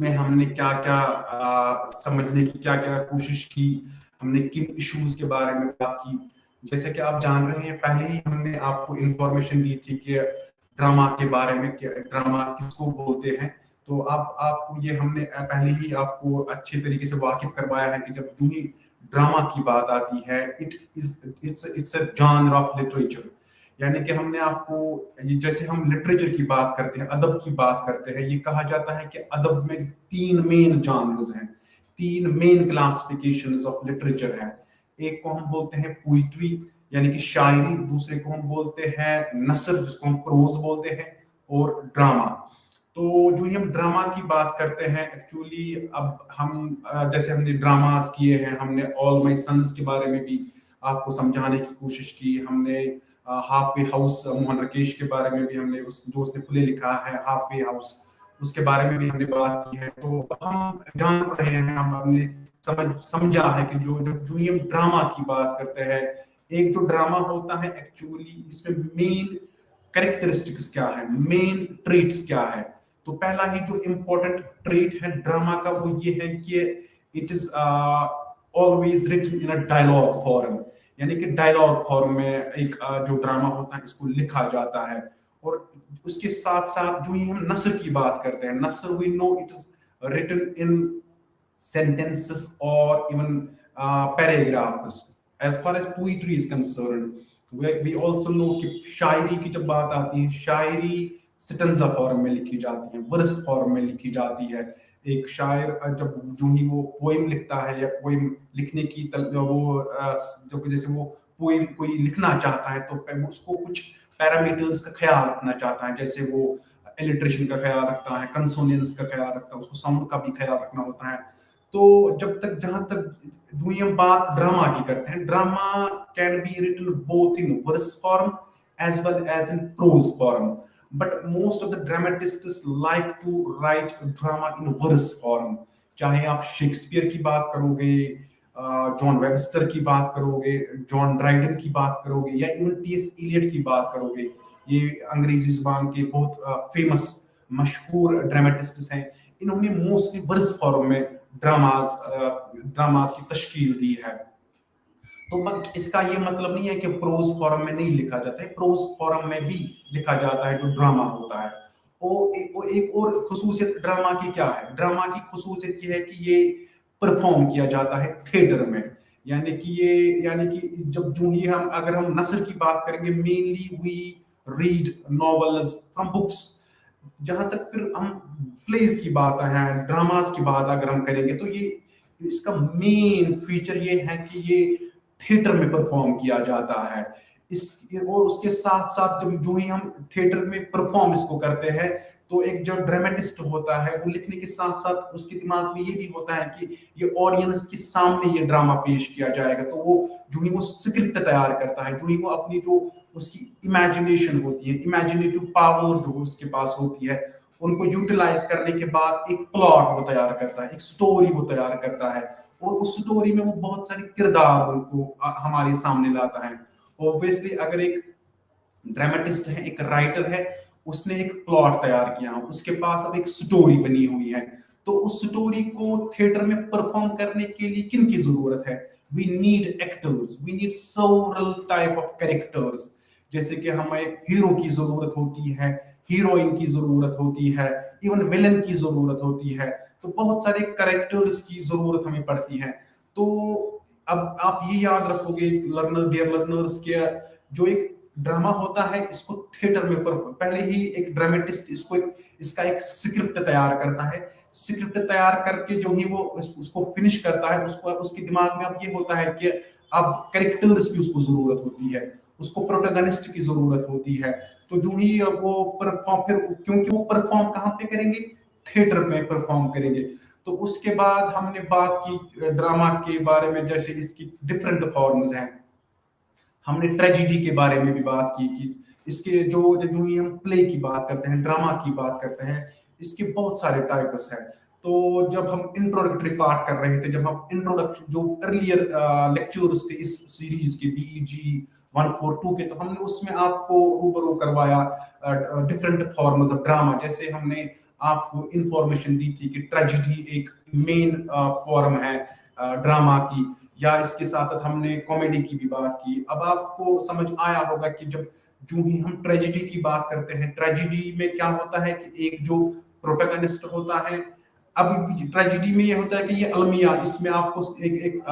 इसमें हमने क्या-क्या समझने की क्या-क्या कोशिश की, हमने किन इश्यूज के बारे में बात की। जैसे कि आप जान रहे हैं, पहले ही हमने आपको इंफॉर्मेशन दी थी कि ड्रामा के बारे में, कि ड्रामा किसको बोलते हैं। तो अब आपको ये हमने पहले ही आपको अच्छे तरीके से वाकिफ करवाया है कि जब जो ही ड्रामा की बात आती है, it's a genre of literature. यानी कि हमने आपको, जैसे हम लिटरेचर की बात करते हैं, अदब की बात करते हैं, ये कहा जाता है कि अदब में तीन मेन जॉनर्स हैं, तीन मेन क्लासिफिकेशंस ऑफ लिटरेचर है। एक को हम बोलते हैं पोइट्री, यानी कि शायरी, दूसरे को हम बोलते हैं नसर, जिसको हम प्रोज बोलते हैं, और ड्रामा। तो जो ही हम ड्रामा की बात करते हैं, एक्चुअली अब हम जैसे हमने ड्रामास किए हैं, हमने ऑल माय सन्स के बारे में भी आपको समझाने की कोशिश की, हमने half way house Mohan Rakesh के बारे में भी हमने जो उसने प्ले लिखा है हाफ वे हाउस, उसके बारे में भी हमने बात की है। तो हम जान रहे हैं, हमने समझा है कि जो ही हम ड्रामा की बात करते हैं, एक जो ड्रामा होता है एक्चुअली इसमें मेन कैरेक्टरिस्टिक्स क्या है, मेन ट्रेट्स क्या है। तो पहला ही जो इम्पोर्टेंट ट्रेट है ड्रामा का, वो ये है कि it is always written in a dialogue form. यानी कि डायलॉग फॉर्म में एक जो ड्रामा होता है इसको लिखा जाता है। और उसके साथ साथ जो ही हम नस्र की बात करते हैं, नस्र we know it is written in sentences or even paragraphs. As far as poetry is concerned, we also know कि शायरी की जब बात आती है, शायरी स्टैंजा फॉर्म में लिखी जाती है, वर्स फॉर्म में लिखी जाती है। एक शायर जब जो ही वो पोएम लिखता है या पोएम लिखने की जब जैसे वो पोएम कोई लिखना चाहता है, तो उसको कुछ पैरामीटर्स का ख्याल रखना चाहता है, जैसे वो एलिट्रेशन का ख्याल रखता है, कंसोनेंस का ख्याल रखता है, उसको साउंड का भी ख्याल रखना होता है। तो जहां तक जो ही हम बात ड्रामा की करते हैं, drama can be written both in verse form as well as in prose form, but most of the dramatists like to write drama in verse form. चाहे आप शेक्सपियर की बात करोगे, जॉन वेबस्टर की बात करोगे, जॉन ड्राइडन की बात करोगे, या इवन टी.एस. इलियट की बात करोगे, ये अंग्रेजी जुबान के बहुत फेमस मशहूर ड्रामेटिस्ट्स हैं, इन्होंने मोस्टली वर्स फॉर्म में ड्रामाज की तश्कील दी है। तो बट इसका ये मतलब नहीं है कि प्रोज फॉर्म में नहीं लिखा जाता है, प्रोज फॉर्म में भी लिखा जाता है जो ड्रामा होता है। एक और खुसूसियत ड्रामा की क्या है, ड्रामा की खुसूसियत ये है कि ये परफॉर्म किया जाता है थिएटर में। यानी कि जब जो ही हम अगर हम नसर की बात करेंगे, mainly we read novels from books. जहां तक फिर हम प्लेस की बात है, ड्रामास की बात अगर हम करेंगे, तो ये इसका मेन फीचर ये है कि ये थिएटर में परफॉर्म किया जाता है। इस और उसके साथ साथ जब जो ही हम थिएटर में परफॉर्म इसको करते हैं, तो एक जो ड्रामेटिस्ट होता है वो लिखने के साथ साथ उसके दिमाग में ये भी होता है कि ये ऑडियंस के सामने ये ड्रामा पेश किया जाएगा। तो वो जो ही वो स्क्रिप्ट तैयार करता है, जो ही वो अपनी जो उसकी इमेजिनेशन होती है, इमेजिनेटिव पावर जो उसके पास होती है, उनको यूटिलाइज करने के बाद एक प्लॉट वो तैयार करता है, एक स्टोरी वो तैयार करता है, और उस स्टोरी में वो बहुत सारे किरदार उनको हमारे सामने लाता है। ऑब्वियसली अगर एक ड्रामेटिस्ट है, एक राइटर है, उसने एक प्लॉट तैयार किया, उसके पास अब एक स्टोरी बनी हुई है, तो उस स्टोरी को थिएटर में परफॉर्म करने के लिए किन की जरूरत है? We need actors, we need several type of characters. जैसे कि हमें हीरो की जरूरत होती है, हीरोइन की जरूरत होती है, इवन विलन की जरूरत होती है, तो बहुत सारे कैरेक्टर्स की जरूरत हमें पड़ती है। तो अब आप ये याद रखोगे डियर लर्नर्स, के जो एक ड्रामा होता है इसको थिएटर में पहले ही एक ड्रामेटिस्ट इसका एक स्क्रिप्ट तैयार करता है। स्क्रिप्ट तैयार करके जो ही वो उसको फिनिश करता है, उसके दिमाग में अब ये होता है कि अब कैरेक्टर्स की उसको जरूरत होती है, उसको प्रोटोगनिस्ट की जरूरत होती है। तो जो ही वो परफॉर्म, फिर क्योंकि वो परफॉर्म कहाँ पे करेंगे? थिएटर में परफॉर्म करेंगे। तो उसके बाद हमने बात की ड्रामा के बारे में, जैसे इसकी डिफरेंट फॉर्म्स हैं। हमने ट्रेजिडी के बारे में भी बात की कि इसके जो ही हम प्ले की बात करते हैं, ड्रामा की बात करते हैं, इसके बहुत सारे टाइप्स हैं। तो जब हम इंट्रोडक्टरी पार्ट कर रहे थे, जब हम इंट्रोडक्शन जो अर्लियर लेक्चर्स थे इस सीरीज के BEG 142 के, तो हमने उसमें आपको रूबरू करवाया डिफरेंट फॉर्म्स ऑफ ड्रामा। जैसे हमने आपको इंफॉर्मेशन दी थी कि ट्रेजिडी एक मेन फॉर्म है ड्रामा की, या इसके साथ साथ हमने कॉमेडी की भी बात की। अब आपको समझ आया होगा कि जब जो ही हम ट्रेजिडी की बात करते हैं, ट्रेजिडी में क्या होता है कि एक जो प्रोटैगनिस्ट होता है, अब ट्रेजिडी में ये होता है कि ये अलमिया, इसमें आपको एक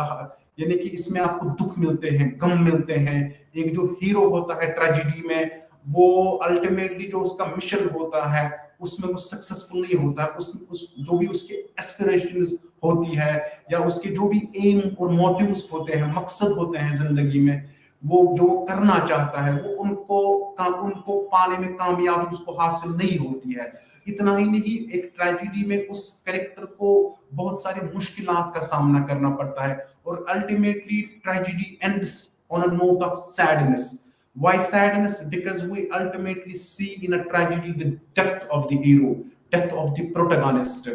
यानी कि इसमें आपको दुख मिलते हैं, गम मिलते हैं। एक जो हीरो होता है ट्रेजिडी में, वो अल्टीमेटली जो उसका मिशन होता है उसमें वो सक्सेसफुल नहीं होता है। उस जो भी उसके एस्पिरेशंस होती है, या उसके जो भी एम और मोटिव्स होते हैं, मकसद होते हैं जिंदगी में, वो जो करना चाहता है, वो उनको पाने में कामयाबी उसको हासिल नहीं होती है। इतना ही नहीं, एक ट्रेजिडी में उस कैरेक्टर को बहुत सारे मुश्किलात का सामना करना पड़ता है, और ultimately tragedy ends on a note of sadness. Why sadness? Because we ultimately see in a tragedy the death of the hero, death of the protagonist.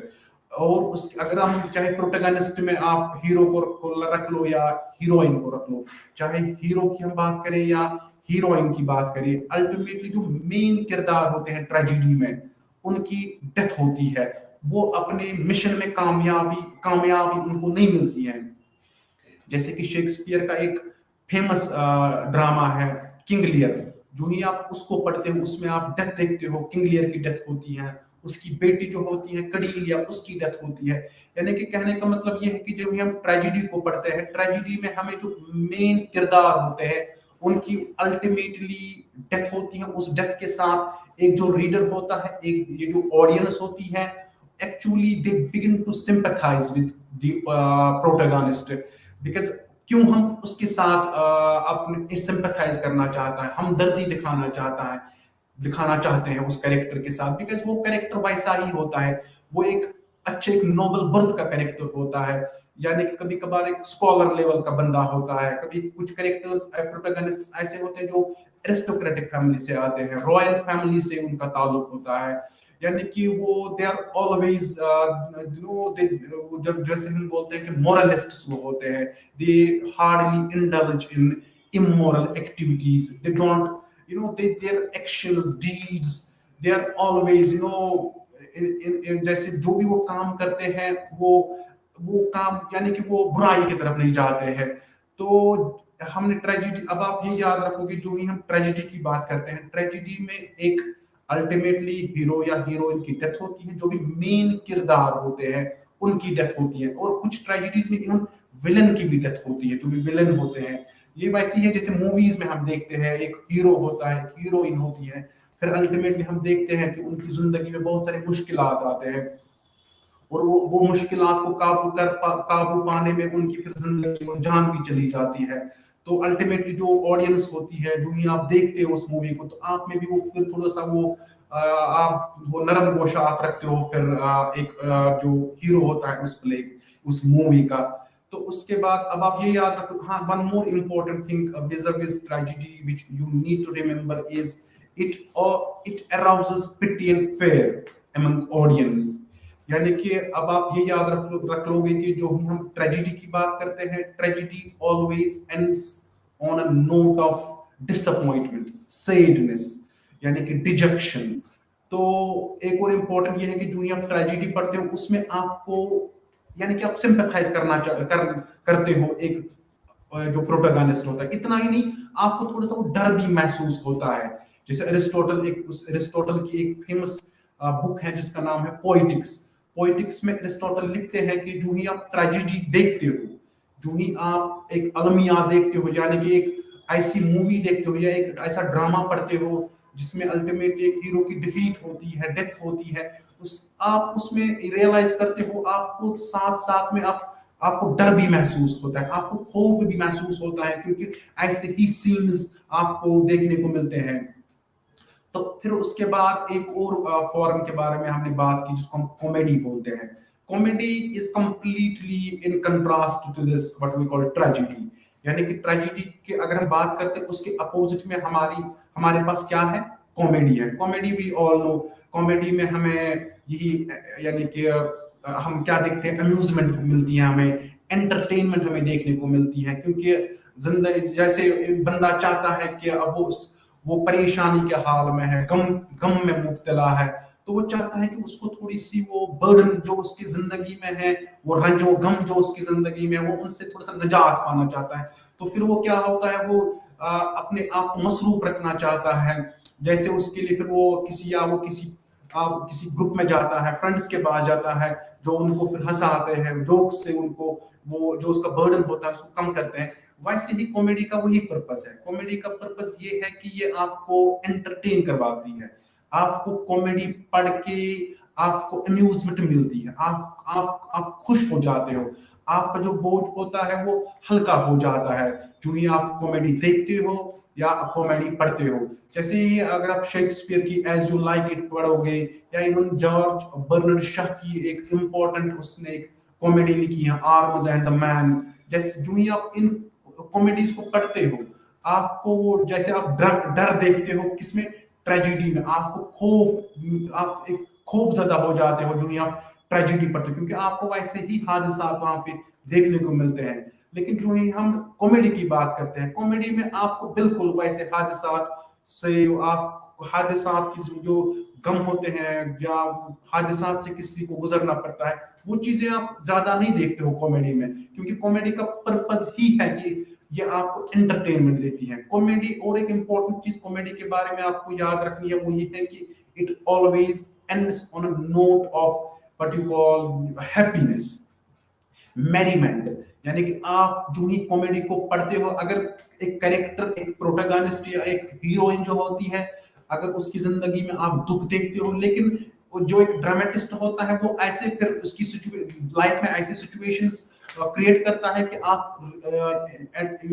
और उस अगर हम चाहे प्रोटैगनिस्ट में आप हीरो को रख लो या हीरोइन को रख लो, चाहे हीरो की हम बात करें या हीरोइन की बात करें, अल्टीमेटली जो मेन किरदार होते हैं ट्रेजिडी में, उनकी डेथ होती है। वो अपने मिशन में कामयाबी उनको नहीं मिलती है। जैसे कि शेक्सपियर का एक फेमस ड्रामा है किंग लियर, जो ही आप उसको पढ़ते हो उसमें आप डेथ देखते हो, किंग लियर की डेथ होती है, उसकी बेटी जो होती है कड़ीलिया, उसकी डेथ होती है। यानी कि कहने का मतलब ये है कि जब हम ट्रेजिडी को पढ़ते हैं, ट्रेजिडी में हमें जो मेन किरदार होते हैं उनकी अल्टीमेटली डेथ होती है। उस डेथ के साथ एक जो रीडर होता है, एक ये जो ऑडियंस होती है, actually they begin to sympathise with the protagonist. Because क्यों हम उसके साथ अपने सिंपैथाइज करना चाहता है, हमदर्दी दिखाना चाहते हैं उस कैरेक्टर के साथ, बिकॉज वो कैरेक्टर वैसा ही होता है। वो एक एक नोबल बर्थ का कैरेक्टर होता है, यानी कि कभी कभार एक स्कॉलर लेवल का बंदा होता है, कभी कुछ कैरेक्टर्स प्रोटैगनिस्ट ऐसे होते हैं जो एरिस्टोक्रेटिक फैमिली से आते हैं, रॉयल फैमिली से उनका ताल्लुक होता है। यानी कि वो दे आर ऑलवेज जब जैसे हम बोलते हैं कि मोरलिस्ट्स वो होते हैं, they hardly indulge in immoral activities, they don't their actions, deeds, they are always जैसे जो भी वो काम करते हैं, वो काम यानी कि वो बुराई की तरफ नहीं जाते हैं। तो हमने ट्रेजिडी, अब आप ये याद रखोगे, जो ही हम ट्रेजिडी की बात करते हैं, ट्रेजिडी में एक अल्टीमेटली हीरो या हीरोइन की डेथ होती है, जो भी मेन किरदार होते हैं उनकी डेथ होती है। और कुछ ट्रेजिडीज में इवन विलन की भी डेथ होती है, जो भी विलन होते हैं। ये वैसी है जैसे मूवीज में हम देखते हैं, एक हीरो होता है, एक हीरोइन होती है, फिर अल्टीमेटली हम देखते हैं कि उनकी जिंदगी में बहुत सारे मुश्किलात आते हैं, और वो मुश्किलात को काबू पाने में उनकी फिर जिंदगी और जान भी चली जाती है। तो अल्टीमेटली जो ऑडियंस होती है, जो ही आप देखते हो उस मूवी को, तो आप में भी वो फिर थोड़ा सा आप वो नरम गोशात रखते हो फिर जो हीरो होता है उस मूवी का। तो उसके बाद अब आप ये याद रखो, हाँ, one more important thing vis-a-vis tragedy which you need to remember is it arouses pity and fear among audience। यानी कि अब आप ये याद रख लोगे कि जो ही हम ट्रेजिडी की बात करते हैं, tragedy always ends on a note of disappointment, sadness, यानी कि डिजेक्शन। तो एक और इम्पोर्टेंट ये है कि जो ही आप ट्रेजिडी पढ़ते हो उसमें आपको यानी कि आप सिंपैथाइज करते हो एक जो प्रोटैगनिस्ट होता है। इतना ही नहीं, आपको थोड़ा सा वो डर भी महसूस होता है। जैसे एरिस्टोटल की एक फेमस बुक है जिसका नाम है पोइटिक्स। पोइटिक्स में एरिस्टोटल लिखते हैं कि जो ही आप ट्रेजिडी देखते हो, जो ही आप एक अलमिया देखते हो, यानी कि एक ऐसी मूवी देखते हो या एक ऐसा ड्रामा पढ़ते हो जिसमें अल्टीमेटली एक हीरो की डिफीट होती है, डेथ होती है, आप उसमें रियलाइज करते हो, आपको साथ साथ में आपको डर भी महसूस होता है, आपको खौफ भी महसूस होता है, क्योंकि ऐसे ही सीन्स आपको देखने को मिलते हैं। तो फिर उसके बाद एक और फॉर्म के बारे में हमने बात की जिसको हम कॉमेडी बोलते हैं। Comedy is completely in contrast to this what we call tragedy. यानी कि ट्रेजेडी की अगर हम बात करते हैं, उसके अपोजिट में हमारे पास क्या है? कॉमेडी है। Comedy we all know, comedy में हमें यही यानी कि हम क्या देखते हैं, अम्यूजमेंट मिलती है, हमें एंटरटेनमेंट हमें देखने को मिलती है। क्योंकि जिंदगी जैसे बंदा चाहता है कि अब वो परेशानी के हाल में है, गम में मुब्तला है, तो वो चाहता है कि उसको थोड़ी सी वो बर्डन जो उसकी जिंदगी में है, वो रंजो गम जो उसकी जिंदगी में है, वो उनसे थोड़ा सा निजात पाना चाहता है। तो फिर वो क्या होता है, वो अपने आप को मसरूफ रखना चाहता है। जैसे उसके लिए फिर वो किसी ग्रुप में जाता है, फ्रेंड्स के पास जाता है, जो उनको फिर हंसाते हैं, जोक से उनको वो जो उसका बर्डन होता है उसको कम करते हैं। वैसे ही कॉमेडी का वही पर्पस है। कॉमेडी का पर्पस ये है कि ये आपको एंटरटेन करवाती है। आपको कॉमेडी पढ़ के आपको अम्यूजमेंट मिलती है, आप खुश हो जाते हो, आपका जो बोझ होता है वो हल्का हो जाता है जो ही आप कॉमेडी देखते हो या कॉमेडी पढ़ते हो। जैसे ही अगर आप शेक्सपियर की एज यू लाइक इट पढ़ोगे, या इवन जॉर्ज बर्नार्ड शॉ की एक इम्पोर्टेंट उसने एक कॉमेडी लिखी है आर्म्स एंड द मैन, जैसे जो ही आप इन कॉमेडीज को पढ़ते हो, आपको जैसे आप डर डर देखते हो किसमें, ट्रेजिडी में, आपको आप एक खौफ ज्यादा हो जाते हो जो ही आप ट्रेजिडी पढ़ते हो, क्योंकि आपको वैसे ही हादसा वहां पे देखने को मिलते हैं। लेकिन जो ही हम कॉमेडी की बात करते हैं, कॉमेडी में आपको बिल्कुल वैसे हादसात की जो गम होते हैं या हादसात से किसी को गुजरना पड़ता है, वो चीजें आप ज्यादा नहीं देखते हो कॉमेडी में, क्योंकि कॉमेडी का पर्पस ही है कि ये आपको एंटरटेनमेंट देती है कॉमेडी। और एक इंपॉर्टेंट चीज कॉमेडी के बारे में आपको याद रखनी है, वो ये है कि it always ends on a note of what you call happiness, merriment. यानी कि आप जो ही कॉमेडी को पढ़ते हो, अगर एक कैरेक्टर, एक प्रोटोगनिस्ट या एक हीरोइन जो होती है, अगर उसकी जिंदगी में आप दुख देखते हो, लेकिन जो एक ड्रामेटिस्ट होता है वो ऐसे फिर उसकी लाइफ में ऐसी सिचुएशंस क्रिएट करता है कि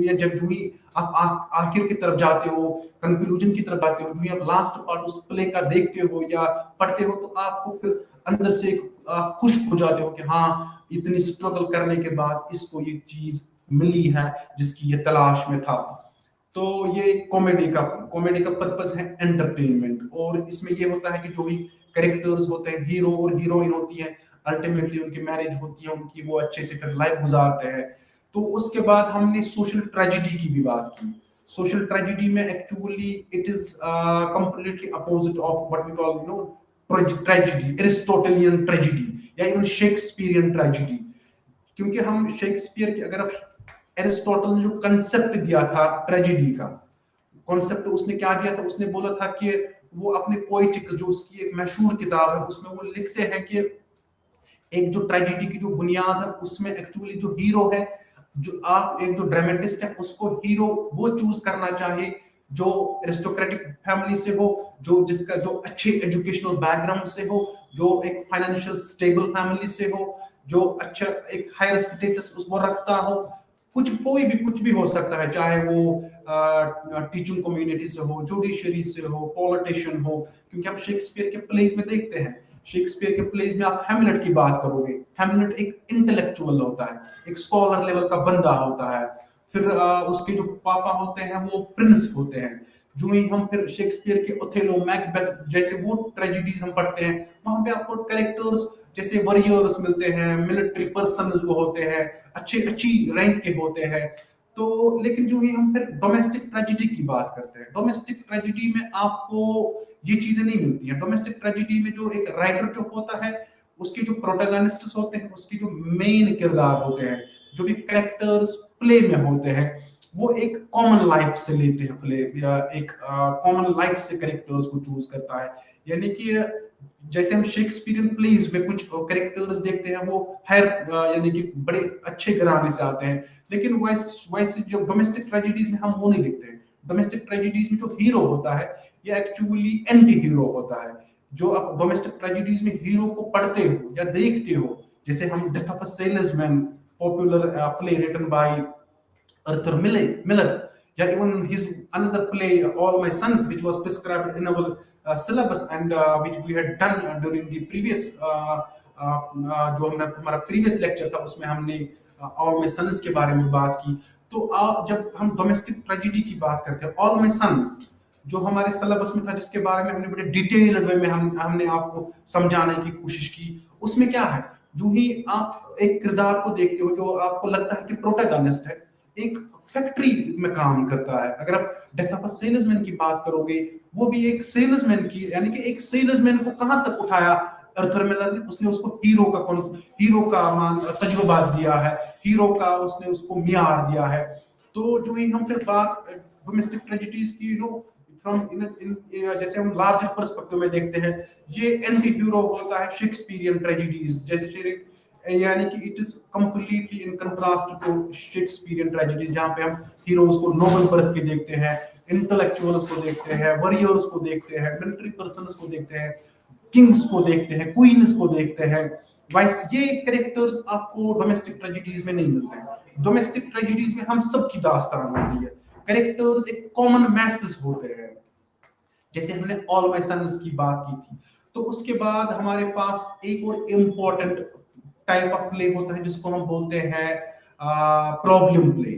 ये जब जो ही आप आखिर की तरफ जाते हो, कंक्लूजन की तरफ जाते हो, जो ही आप लास्ट पार्ट उस प्ले का देखते हो या पढ़ते हो, तो आपको फिर अंदर से आप खुश हो जाते हो कि हाँ, इतनी स्ट्रगल करने के बाद इसको ये चीज मिली है जिसकी ये तलाश में था। तो ये कॉमेडी का पर्पस है एंटरटेनमेंट। और इसमें ये होता है कि जो भी कैरेक्टर्स होते हैं, हीरो और हीरोइन होती है, अल्टीमेटली उनकी मैरिज होती है, उनकी वो अच्छे से फिर लाइफ गुजारते हैं। तो उसके बाद हमने सोशल ट्रेजिडी की भी बात की। सोशल ट्रेजिडी में actually it is completely opposite of what we call tragedy, Aristotelian tragedy या इवन शेक्सपियरियन ट्रेजिडी। क्योंकि हम शेक्सपियर की, अगर आप एरिस्टोटल ने जो कंसेप्ट दिया था ट्रेजिडी का, कॉन्सेप्ट उसने क्या दिया था, उसने बोला था कि वो अपने पोएटिक, जो उसकी एक मशहूर किताब है, उसमें वो लिखते हैं कि एक जो ट्रेजिडी की जो बुनियाद है उसमें एक्चुअली जो हीरो है, जो आप एक जो ड्रामेटिस्ट है, उसको हीरो वो चूज करना चाहिए जो एरिस्टोक्रेटिक फैमिली से हो, जो जिसका जो अच्छे एजुकेशनल बैकग्राउंड से हो, जो एक फाइनेंशियल स्टेबल फैमिली से हो, जो अच्छा एक हायर स्टेटस उसको रखता हो। कोई भी कुछ भी हो सकता है, चाहे वो टीचिंग कम्युनिटी से हो, जुडिशरी से हो, पॉलिटिशियन हो। क्योंकि हम शेक्सपियर के प्लेज में देखते हैं, शेक्सपियर के प्लेज में आप हैमलेट की बात करोगे, हैमलेट एक इंटेलेक्चुअल होता है, एक स्कॉलर लेवल का बंदा होता है। फिर उसके जो पापा होते हैं वो प्रिंस होते हैं। जो ही हम फिर शेक्सपियर के ओथेलो, मैकबेथ जैसे वो ट्रेजेडीज हम पढ़ते हैं, वहां पे आपको कैरेक्टर्स जैसे वॉरियर्स मिलते हैं, मिलिट्री पर्सन जो होते हैं, अच्छी रैंक के होते हैं। तो लेकिन जो ही हम फिर डोमेस्टिक ट्रेजेडी की बात करते हैं, डोमेस्टिक ट्रेजेडी में आपको ये चीजें नहीं मिलती हैं। डोमेस्टिक ट्रेजेडी में जो एक राइटर जो होता है, उसके जो प्रोटोगनिस्ट्स होते हैं, उसके जो मेन किरदार होते हैं, जो भी कैरेक्टर्स प्ले में होते हैं, वो एक कॉमन लाइफ से लेते हैं प्ले, या एक कॉमन लाइफ से कैरेक्टर्स को चूज करता है। यानी कि जैसे हम शेक्सपियरियन प्लेज में कुछ कैरेक्टर्स देखते हैं, वो हर यानी कि बड़े अच्छे घराने से आते हैं, लेकिन वैसे जो डोमेस्टिक ट्रेजेडीज में हम वो नहीं देखते हैं। डोमेस्टिक ट्रेजेडीज में जो हीरो होता है, ये एक्चुअली एंटी हीरो होता है। जो आप डोमेस्टिक ट्रेजेडीज में हीरो को पढ़ते हो या देखते हो, जैसे हम death of a salesman, popular play written by Arthur Miller, yeah, even his another play, All My Sons, which was prescribed in our syllabus and which we had done during the previous जो हमारा previous lecture था, उसमें हमने All My Sons के बारे में बात की। तो जब हम डोमेस्टिक ट्रेजेडी की बात करते हैं, All My Sons जो हमारे सिलेबस में था, जिसके बारे में हमने बड़े डिटेल्ड वे में हमने आपको समझाने की कोशिश की, उसमें क्या है, जो ही आप एक किरदार को देखते हो जो आपको लगता है कि प्रोटोगनिस्ट है, एक फैक्ट्री में काम करता है। अगर आप डेथ ऑफ अ सेल्समैन की बात करोगे, वो भी एक सेल्समैन की, यानी कि एक सेल्समैन को कहां तक उठाया अर्थर मिलर ने, उसने उसको हीरो का तजुर्बा दिया है, हीरो का उसने उसको मियार दिया है। तो जो ही हम फिर बात डोमेस्टिक ट्रेजेडीज की, फ्रॉम इन जैसे हम लार्जर पर्सपेक्टिव में देखते हैं, ये एंटी हीरो होता है शेक्सपियरियन ट्रेजेडीज, जैसे यानी कि it is completely in contrast to Shakespearean tragedies, जहां पे हम हीरोज को नोबल बर्थ के देखते हैं, इंटेलेक्चुअल्स को देखते हैं, वॉरियर्स को देखते हैं, मिलिट्री पर्सन्स को देखते हैं, किंग्स को देखते हैं, क्वींस को देखते हैं। वाइस ये कैरेक्टर्स आपको डोमेस्टिक ट्रेजेडीज में नहीं मिलते हैं। डोमेस्टिक ट्रेजेडीज में हम सबकी दास्तान होती है, कैरेक्टर्स एक कॉमन मैसेज होते हैं। जैसे हमने ऑल माय सन्स की बात की थी, तो उसके बाद हमारे पास एक और इम्पोर्टेंट टाइप ऑफ प्ले होता है जिसको हम बोलते हैं प्रॉब्लम प्ले।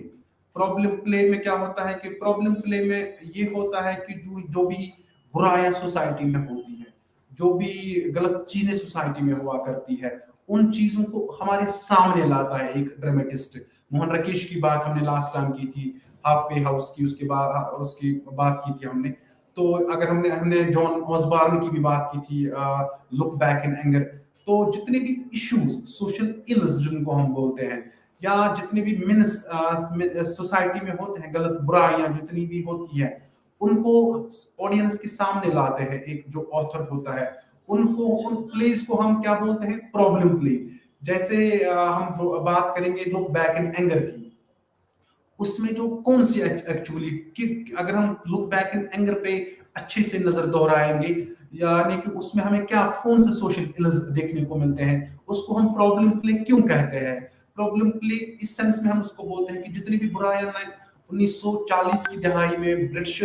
प्रॉब्लम प्ले में क्या होता है कि प्रॉब्लम प्ले में ये होता है कि जो भी बुराइयां सोसाइटी में होती है, जो भी गलत चीजें सोसाइटी में हुआ करती है, उन चीजों को हमारे सामने लाता है एक ड्रामेटिस्ट। मोहन राकेश की बात हमने लास्ट टाइम की थी, हाफ वे हाउस की, उसकी बात की थी हमने। तो अगर हमने हमने जॉन ऑसबॉर्न की भी बात की थी, लुक बैक इन एंगर। तो जितने भी इश्यूज, सोशल इल्स जिनको हम बोलते हैं, या जितने भी मिन्स सोसाइटी में होते हैं, गलत बुराइयां जितनी भी होती है, उनको ऑडियंस के सामने लाते हैं एक जो ऑथर होता है। उनको उन प्लेज को हम क्या बोलते हैं, प्रॉब्लम प्ले। जैसे हम बात करेंगे लुक बैक इन एंगर की, उसमें जो कौन सी एक्चुअली अगर हम लुक बैक इन एंगर पे अच्छे से नजर दोहराएंगे, यानी कि उसमें हमें क्या कौन से सोशल इल्स देखने को मिलते हैं, उसको हम प्रॉब्लम प्ले क्यों कहते हैं। प्रॉब्लम प्ले इस सेंस में हम उसको बोलते हैं कि जितनी भी बुराइयां 1940 की दहाई में ब्रिटिश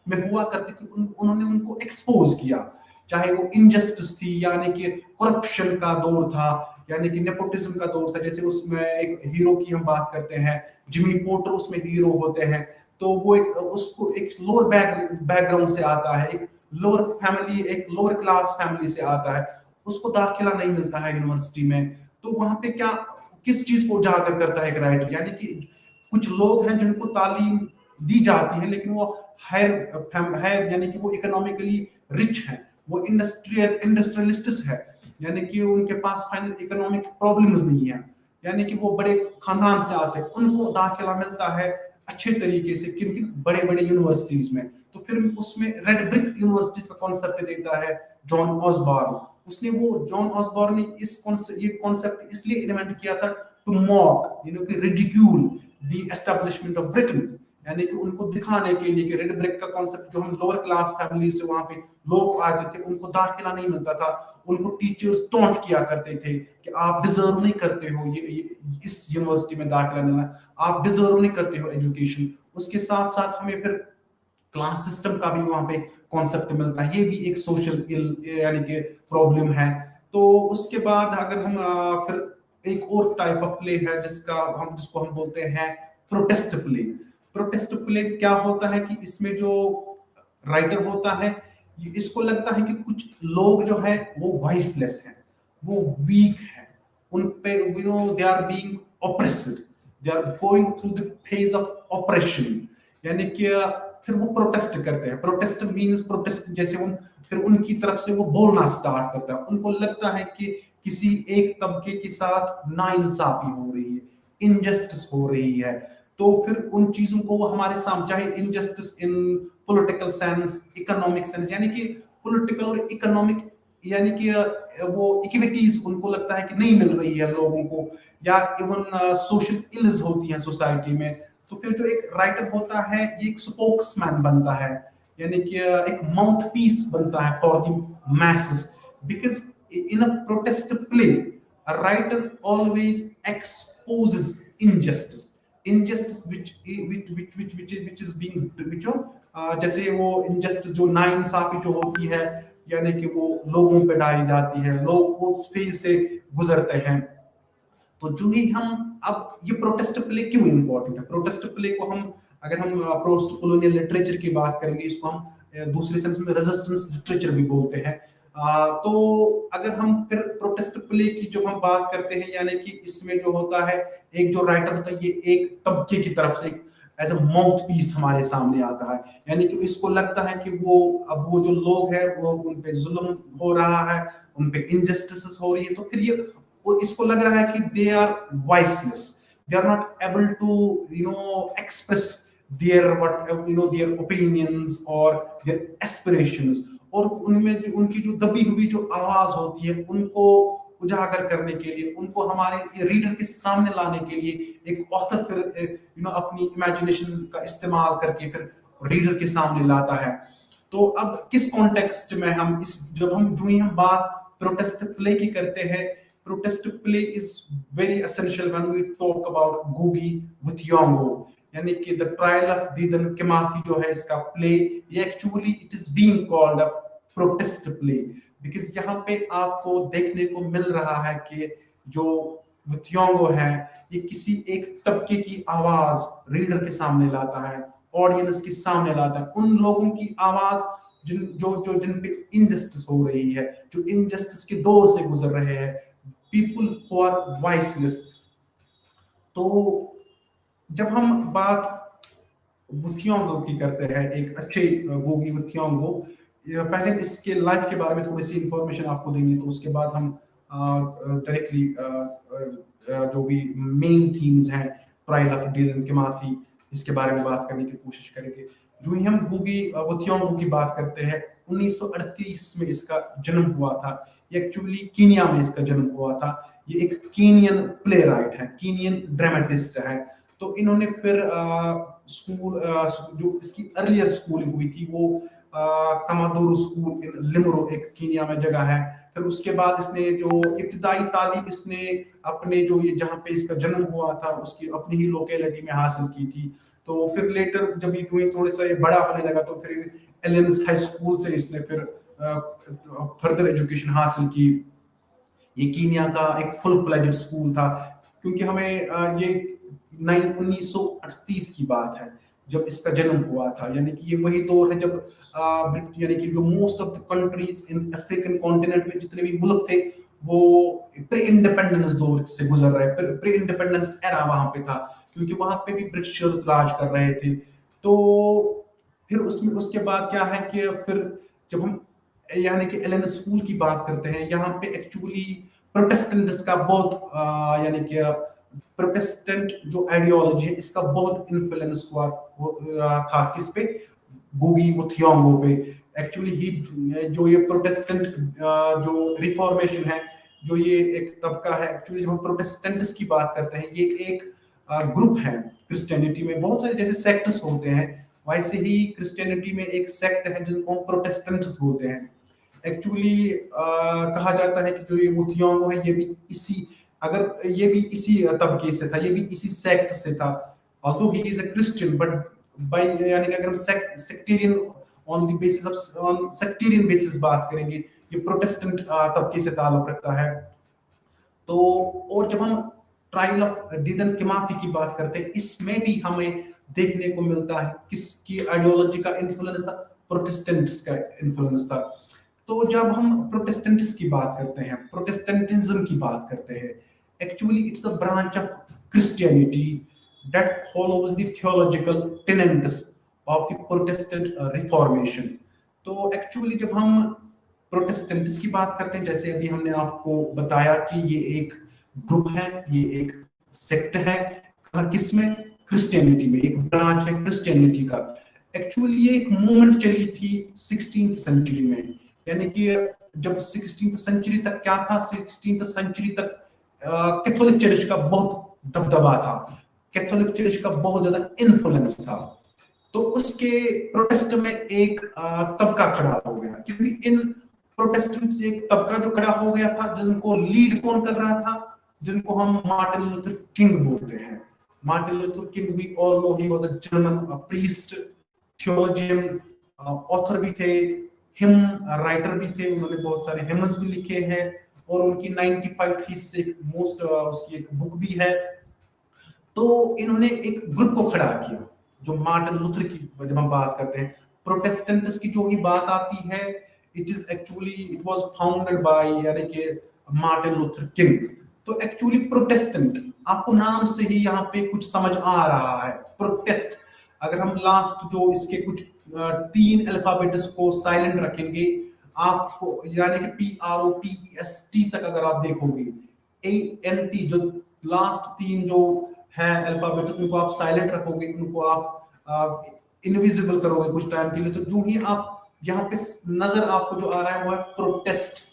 में हुआ करती थी, उन्होंने उनको एक्सपोज किया। चाहे वो इनजस्टिस थी, यानी कि करप्शन का दौर था, यानी कि नेपोटिज्म का दौर था। जैसे उसमें एक हीरो की हम बात करते हैं, जिमी पोर्टर उसमें हीरो होते हैं। तो वो उसको एक लोअर बैकग्राउंड से आता है, एक लोअर क्लास फैमिली से आता है, उसको दाखिला नहीं मिलता है यूनिवर्सिटी में। तो वहां पे क्या किस चीज को उजागर करता है एक राइटर, यानी कि कुछ लोग हैं जिनको तालीम दी जाती है, लेकिन वो हायर यानी कि वो इकोनॉमिकली रिच है, वो इंडस्ट्रियलिस्ट है, यानी कि उनके पास फाइनल इकोनॉमिक प्रॉब्लम्स नहीं है, यानी कि वो बड़े खानदान से आते हैं, उनको दाखिला मिलता है अच्छे तरीके से किन किन बड़े बड़े यूनिवर्सिटीज में। तो फिर उसमें रेड ब्रिक यूनिवर्सिटीज का कॉन्सेप्ट देता है जॉन ऑसबॉर्न। जॉन ऑसबॉर्न ने ये कॉन्सेप्ट इसलिए इन्वेंट किया था to mock, ridicule the establishment of Britain, यानी कि उनको दिखाने के लिए कि रेड ब्रिक का कॉन्सेप्ट, जो हम लोअर क्लास फैमिली से वहां पे लोग आते थे, उनको दाखिला नहीं मिलता था, उनको टीचर्स टॉन्ट किया करते थे कि आप डिजर्व नहीं करते हो ये इस यूनिवर्सिटी में दाखिला लेना, आप डिजर्व नहीं करते हो एजुकेशन। उसके साथ साथ हमें फिर क्लास सिस्टम का भी वहां पे कॉन्सेप्ट मिलता है, ये भी एक सोशल यानी कि प्रॉब्लम है। तो उसके बाद अगर हम फिर एक और टाइप ऑफ प्ले है जिसको हम बोलते हैं प्रोटेस्ट प्ले। प्रोटेस्ट प्ले क्या होता है कि इसमें जो राइटर होता है, इसको लगता है कि कुछ लोग जो है वो वॉइसलेस हैं, वो वीक है, उन पे they are being oppressed, they are going through the phase of operation, यानी कि फिर वो प्रोटेस्ट करते हैं। प्रोटेस्ट मींस प्रोटेस्ट, जैसे वो फिर उनकी तरफ से वो बोलना स्टार्ट करता है, उनको लगता है कि किसी एक तबके के साथ नाइंसाफी हो रही है, इनजस्टिस हो रही है। तो फिर उन चीजों को वो हमारे सामने, चाहे इनजस्टिस इन पॉलिटिकल सेंस, इकोनॉमिक सेंस, यानी कि पॉलिटिकल और इकोनॉमिक, यानी कि वो इक्विटीज उनको लगता है कि नहीं मिल रही है लोगों को, या इवन सोशल इल्स होती हैं सोसाइटी में। तो फिर जो एक राइटर होता है, ये एक स्पोक्समैन बनता है, यानी कि एक माउथ पीस बनता है for the messes, because in a protest play a writer always exposes injustice which is being जैसे वो injustice जो नाइंसाफी जो होती है, यानी कि वो लोगों पे डाली जाती है, लोग वो फेज से गुजरते हैं। तो जो ही हम अब ये प्रोटेस्ट प्ले क्यों इंपॉर्टेंट है, प्रोटेस्ट प्ले को हम अगर हम पोस्ट कॉलोनियल लिटरेचर की बात करेंगे, इसको हम दूसरे सेंस में रेजिस्टेंस लिटरेचर भी बोलते हैं। तो अगर हम फिर प्रोटेस्ट प्ले की जब हम बात करते हैं, यानी कि इसमें जो होता है, एक जो राइटर होता है, ये एक तबके की तरफ से एज अ माउथ पीस हमारे सामने आता है, यानी कि इसको लगता है कि वो जो लोग हैं वो उन पे जुल्म हो रहा है, उन पे इनजस्टिस हो रही है, तो फिर ये इसको लग रहा है कि they are voiceless, they are not able to express their opinions और their aspirations, और उनमें जो उनकी जो दबी हुई जो आवाज होती है उनको उजागर करने के लिए, उनको हमारे रीडर के सामने लाने के लिए एक ऑथर फिर अपनी इमेजिनेशन का इस्तेमाल करके फिर रीडर के सामने लाता है। तो अब किस कॉन्टेक्स्ट में हम जब हम बात प्रोटेस्ट प्ले की करते हैं, protest play is very essential when we talk about गुगी विथ योंगो, यानी कि the trial of Dedan Kimathi जो है इसका प्ले, ये actually it is being called a protest play, because यहाँ पे आपको देखने को मिल रहा है कि जो विथयोंगो है ये किसी एक तबके की आवाज रीडर के सामने लाता है, ऑडियंस के सामने लाता है, उन लोगों की आवाज जिन पे इनजस्टिस हो रही है, जो इनजस्टिस के दौर से गुजर रहे हैं, पीपल हु आर वॉइसलेस। तो जब हम बात वुथियोंगो की करते हैं, एक अच्छे गोगी वुथियोंगो, पहले इसके लाइफ के बारे में थोड़ी सी इंफॉर्मेशन आपको देंगे, तो उसके बाद हम डायरेक्टली जो भी मेन थीम्स हैं ट्रायल ऑफ दीदन किमाती, इसके बारे में बात करने की कोशिश करेंगे। जो ही हम गोगी वुथियोंगो की बात करते हैं, 1938 में इसका जन्म हुआ था, ये एक्चुअली कीनिया में इसका जन्म हुआ था। ये एक कीनियन प्ले राइट है, कीनियन ड्रामेटिस्ट है। तो इन्होंने फिर स्कूल जो इसकी अर्लियर स्कूलिंग हुई थी वो कमादोरो स्कूल इन लिमरो, एक कीनिया में जगह है। फिर उसके बाद इसने जो इब्तिदाई तालीम इसने अपने जो ये जहाँ पे इसका जन्म हुआ था उसकी अपनी ही लोकेलिटी में हासिल की थी। तो फिर लेटर जब ये थोड़ा सा ये बड़ा होने लगा तो फिर एलेंस हाई स्कूल से इसने फिर फर्दर एजुकेशन हासिल की। ये कीनिया का एक फुल फ्लेज्ड स्कूल था, क्योंकि हमें ये 1938 की बात है जब इसका जन्म हुआ था, यानी कि ये वही दौर है जब यानी कि जो most of the countries in African continent में जितने भी मुल्क थे वो प्री इंडिपेंडेंस दौर से गुजर रहे, प्री इंडिपेंडेंस एरा वहां पे था, क्योंकि वहां पे भी ब्रिटिशर्स राज कर रहे थे। तो फिर उसमें उसके बाद क्या है कि फिर जब हम यानी कि एलन स्कूल की बात करते हैं, यहाँ पे एक्चुअली प्रोटेस्टेंट्स का बहुत यानी कि प्रोटेस्टेंट जो आइडियोलॉजी है इसका बहुत इन्फ्लुएंस हुआ था किस पे, गोगी वुथियोंगो पे। एक्चुअली ही जो ये प्रोटेस्टेंट जो रिफॉर्मेशन है, जो ये एक तबका है, एक्चुअली जब हम प्रोटेस्टेंट्स की बात करते हैं, ये एक ग्रुप है क्रिश्चियनिटी में, बहुत सारे जैसे सेक्ट्स होते हैं वैसे ही क्रिश्चियनिटी में एक सेक्ट है जिनको हम प्रोटेस्टेंट्स बोलते हैं। एक्चुअली कहा जाता है कि जो ये वुथियोंगो है ये भी इसी तबके से था, ये भी इसी सेक्ट से था, although he is a Christian, but by यानी कि अगर हम सेक्टेरियन ऑन सेक्टेरियन बेसिस बात करेंगे, ये प्रोटेस्टेंट तबके से ताल्लुक रखता है। तो और जब हम ट्रायल ऑफ दीदन किमाती की बात करते हैं, इसमें भी हमें देखने को मिलता है किसकी आइडियोलॉजी का इन्फ्लुएंस था, प्रोटेस्टेंट्स का इन्फ्लुएंस था। तो जब हम प्रोटेस्टेंट्स की बात करते हैं, प्रोटेस्टेंटिज्म की बात करते हैं, actually it's a branch of Christianity that follows the theological tenants of the Protestant reformation. तो एक्चुअली जब हम प्रोटेस्टेंट्स की बात करते हैं, जैसे अभी हमने आपको बताया कि ये एक ग्रुप है, ये एक सेक्ट है, किसमें, क्रिश्चियनिटी में, एक ब्रांच है क्रिश्चियनिटी का। एक्चुअली ये एक मूवमेंट चली थी 16th सेंचुरी में, यानी कि जब 16th सेंचुरी तक क्या था, 16th सेंचुरी तक कैथोलिक चर्च का बहुत दबदबा था, कैथोलिक चर्च का बहुत ज्यादा इन्फ्लुएंस था। तो उसके प्रोटेस्ट में एक तबका खड़ा हो गया, क्योंकि इन प्रोटेस्टेंट से एक तबका जो खड़ा हो गया था, जिनको लीड कौन कर रहा था, जिनको हम मार्टिन लूथर किंग बोलते हैं। Martin Luther King, we all know he was a German priest, theologian, author भी थे, हिम राइटर भी थे, उन्होंने बहुत सारे हिम्स भी लिखे हैं, और उनकी 95 थीसिस एक मोस्ट उसकी एक बुक भी है। तो इन्होंने एक ग्रुप को खड़ा किया, जो मार्टिन लूथर की जब हम बात करते हैं, प्रोटेस्टेंट्स की जो भी बात आती है, इट वाज फाउंडेड बाय यानी कि मार्टिन लूथर किंग। तो एक्चुअली प्रोटेस्टेंट, आपको नाम से ही यहाँ पे कुछ समझ आ रहा है, प्रोटेस्ट। अगर हम लास्ट जो इसके कुछ 3 अल्फाबेट्स को साइलेंट रखेंगे, आपको यानी कि PROTEST तक अगर आप देखोगे, ANT जो लास्ट 3 जो है अल्फाबेट्स, उनको आप साइलेंट रखोगे, उनको आप इनविजिबल करोगे कुछ टाइम के लिए, तो जो ही आप यहाँ पे नजर आपको जो आ रहा है वो है प्रोटेस्ट।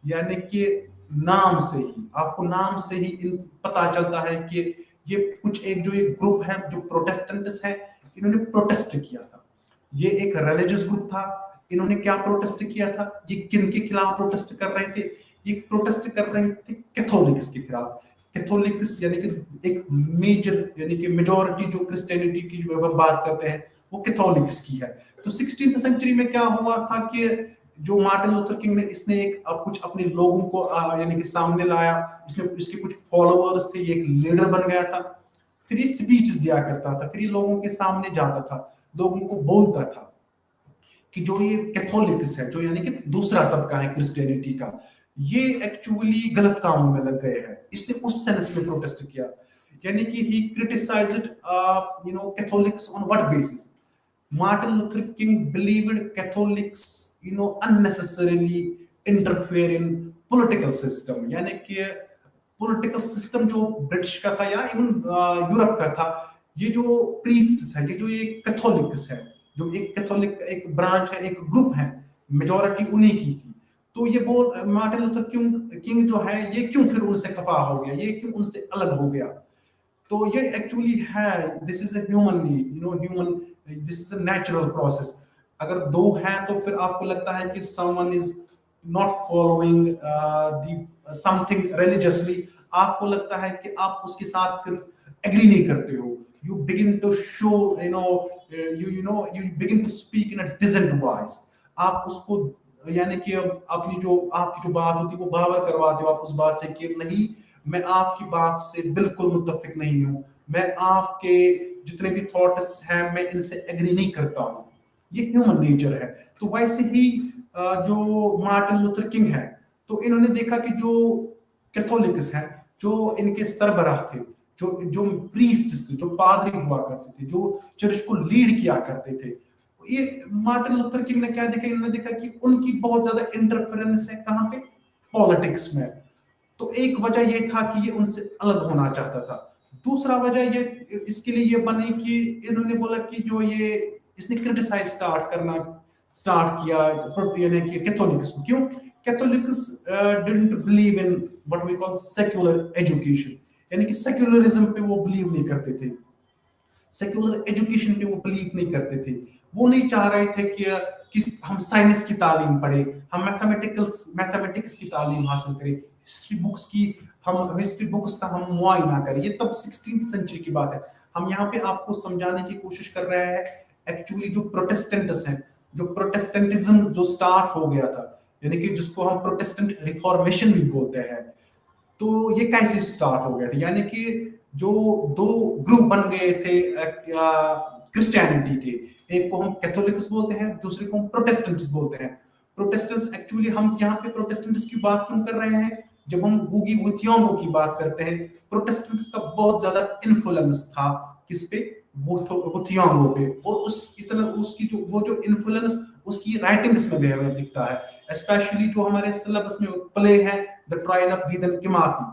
यानी कि नाम से ही, आपको नाम से ही पता चलता है कि ये कुछ एक जो एक ग्रुप है जो प्रोटेस्टेंट्स है, इन्होंने प्रोटेस्ट किया था। ये एक रिलीजियस ग्रुप था। इन्होंने क्या प्रोटेस्ट किया था, ये किन के खिलाफ प्रोटेस्ट कर रहे थे? ये प्रोटेस्ट कर रहे थे कैथोलिक्स के खिलाफ। कैथोलिक्स यानी कि एक मेजर यानी कि मेजॉरिटी जो क्रिश्चियनिटी की बात करते हैं वो कैथोलिक्स की है। तो 16th सेंचुरी में क्या हुआ था कि जो मार्टिन लूथर किंग ने, इसने एक कुछ अपने लोगों को यानी कि सामने लाया। इसने इसके कुछ फॉलोअर्स थे, ये एक लीडर बन गया था। फिर ये स्पीचेस दिया करता था, फिर ये लोगों के सामने जाता था, लोगों को बोलता था कि जो ये कैथोलिक्स है, जो यानी कि दूसरा तबका है क्रिश्चियनिटी का, ये एक्चुअली गलत कामों में लग गए हैं। इसने उस सेंस में प्रोटेस्ट किया, यानी कि he criticised Catholics on what basis? Martin Luther King believed Catholics, unnecessarily interfere in political system। यानी कि political system जो ब्रिटिश का था या इवन यूरोप का था, ये जो प्रीस्ट्स है, ये जो ये कैथोलिक्स है, जो एक कैथोलिक एक ब्रांच है, एक ग्रुप है, मेजॉरिटी उन्हीं की थी। तो ये मार्टिन लूथर किंग जो है, ये क्यों फिर उनसे खफा हो गया, ये क्यों उनसे अलग हो गया? तो ये एक्चुअली है, this is human, this is a natural process. अगर दो हैं तो फिर आपको लगता है कि someone is not following the something religiously, आपको लगता है कि आप उसके साथ फिर एग्री नहीं करते हो। You begin to show you begin to speak in a dissent voice. आप उसको यानी कि अपनी जो आपकी जो बात होती है वो बावर करवाते हो आप उस बात से कि नहीं, मैं आपकी बात से बिल्कुल मुत्तफिक नहीं हूं, मैं आपके जितने भी थॉट्स हैं मैं इनसे एग्री नहीं करता हूं। ये ह्यूमन नेचर है। तो वैसे ही जो मार्टिन लूथर किंग है, तो इन्होंने देखा कि जो कैथोलिक्स हैं, जो इनके सरबराह थे, जो जो प्रीस्ट थे, जो पादरी हुआ करते थे, जो चर्च को लीड किया करते थे, ये मार्टिन लूथर किंग ने क्या देखा? इन्होंने देखा कि उनकी बहुत ज्यादा इंटरफेरेंस है, कहां पे? पॉलिटिक्स में। तो एक वजह ये था कि ये उनसे अलग होना चाहता था। दूसरा वजह ये इसके लिए ये बनी कि इन्होंने बोला कि जो ये इसने क्रिटिसाइज स्टार्ट किया यानी कि कैथोलिक्स को। क्यों? Catholics didn't believe in what we call secular education, यानी कि सेक्युलरिज्म पे वो बिलीव नहीं करते थे, सेक्युलर एजुकेशन पे वो बिलीव नहीं करते थे। वो नहीं चाह रहे थे कि हम साइंस की तालीम पढ़े, हम मैथमेटिक्स की तालीम हासिल करें, हिस्ट्री बुक्स का हम मुआयना करें। ये तब 16th सेंचुरी की बात है। हम यहाँ पे आपको समझाने की कोशिश कर रहे हैं एक्चुअली जो प्रोटेस्टेंट्स हैं, जो प्रोटेस्टेंटिज्म जो स्टार्ट हो गया था, यानी कि जिसको हम प्रोटेस्टेंट रिफॉर्मेशन भी बोलते हैं, तो ये कैसे स्टार्ट हो गया था? यानी कि जो दो ग्रुप बन गए थे क्रिश्चियनिटी के, एक को हम कैथोलिक्स बोलते हैं, दूसरे को हम प्रोटेस्टेंट्स बोलते हैं। प्रोटेस्टेंट्स एक्चुअली हम यहाँ पे प्रोटेस्टेंट्स की बात क्यों कर रहे हैं? जब हम गुगी वुतियोंगो की बात करते हैं, प्रोटेस्टेंट्स का बहुत ज्यादा इन्फ्लुएंस था किस पे? वुतियोंगो पे। और उसकी जो इन्फ्लुएंस उसकी राइटिंग्स में भी हमें दिखता है। स्पेशली जो हमारे सिलेबस में प्ले है द ट्रायल ऑफ गीदन किमाती।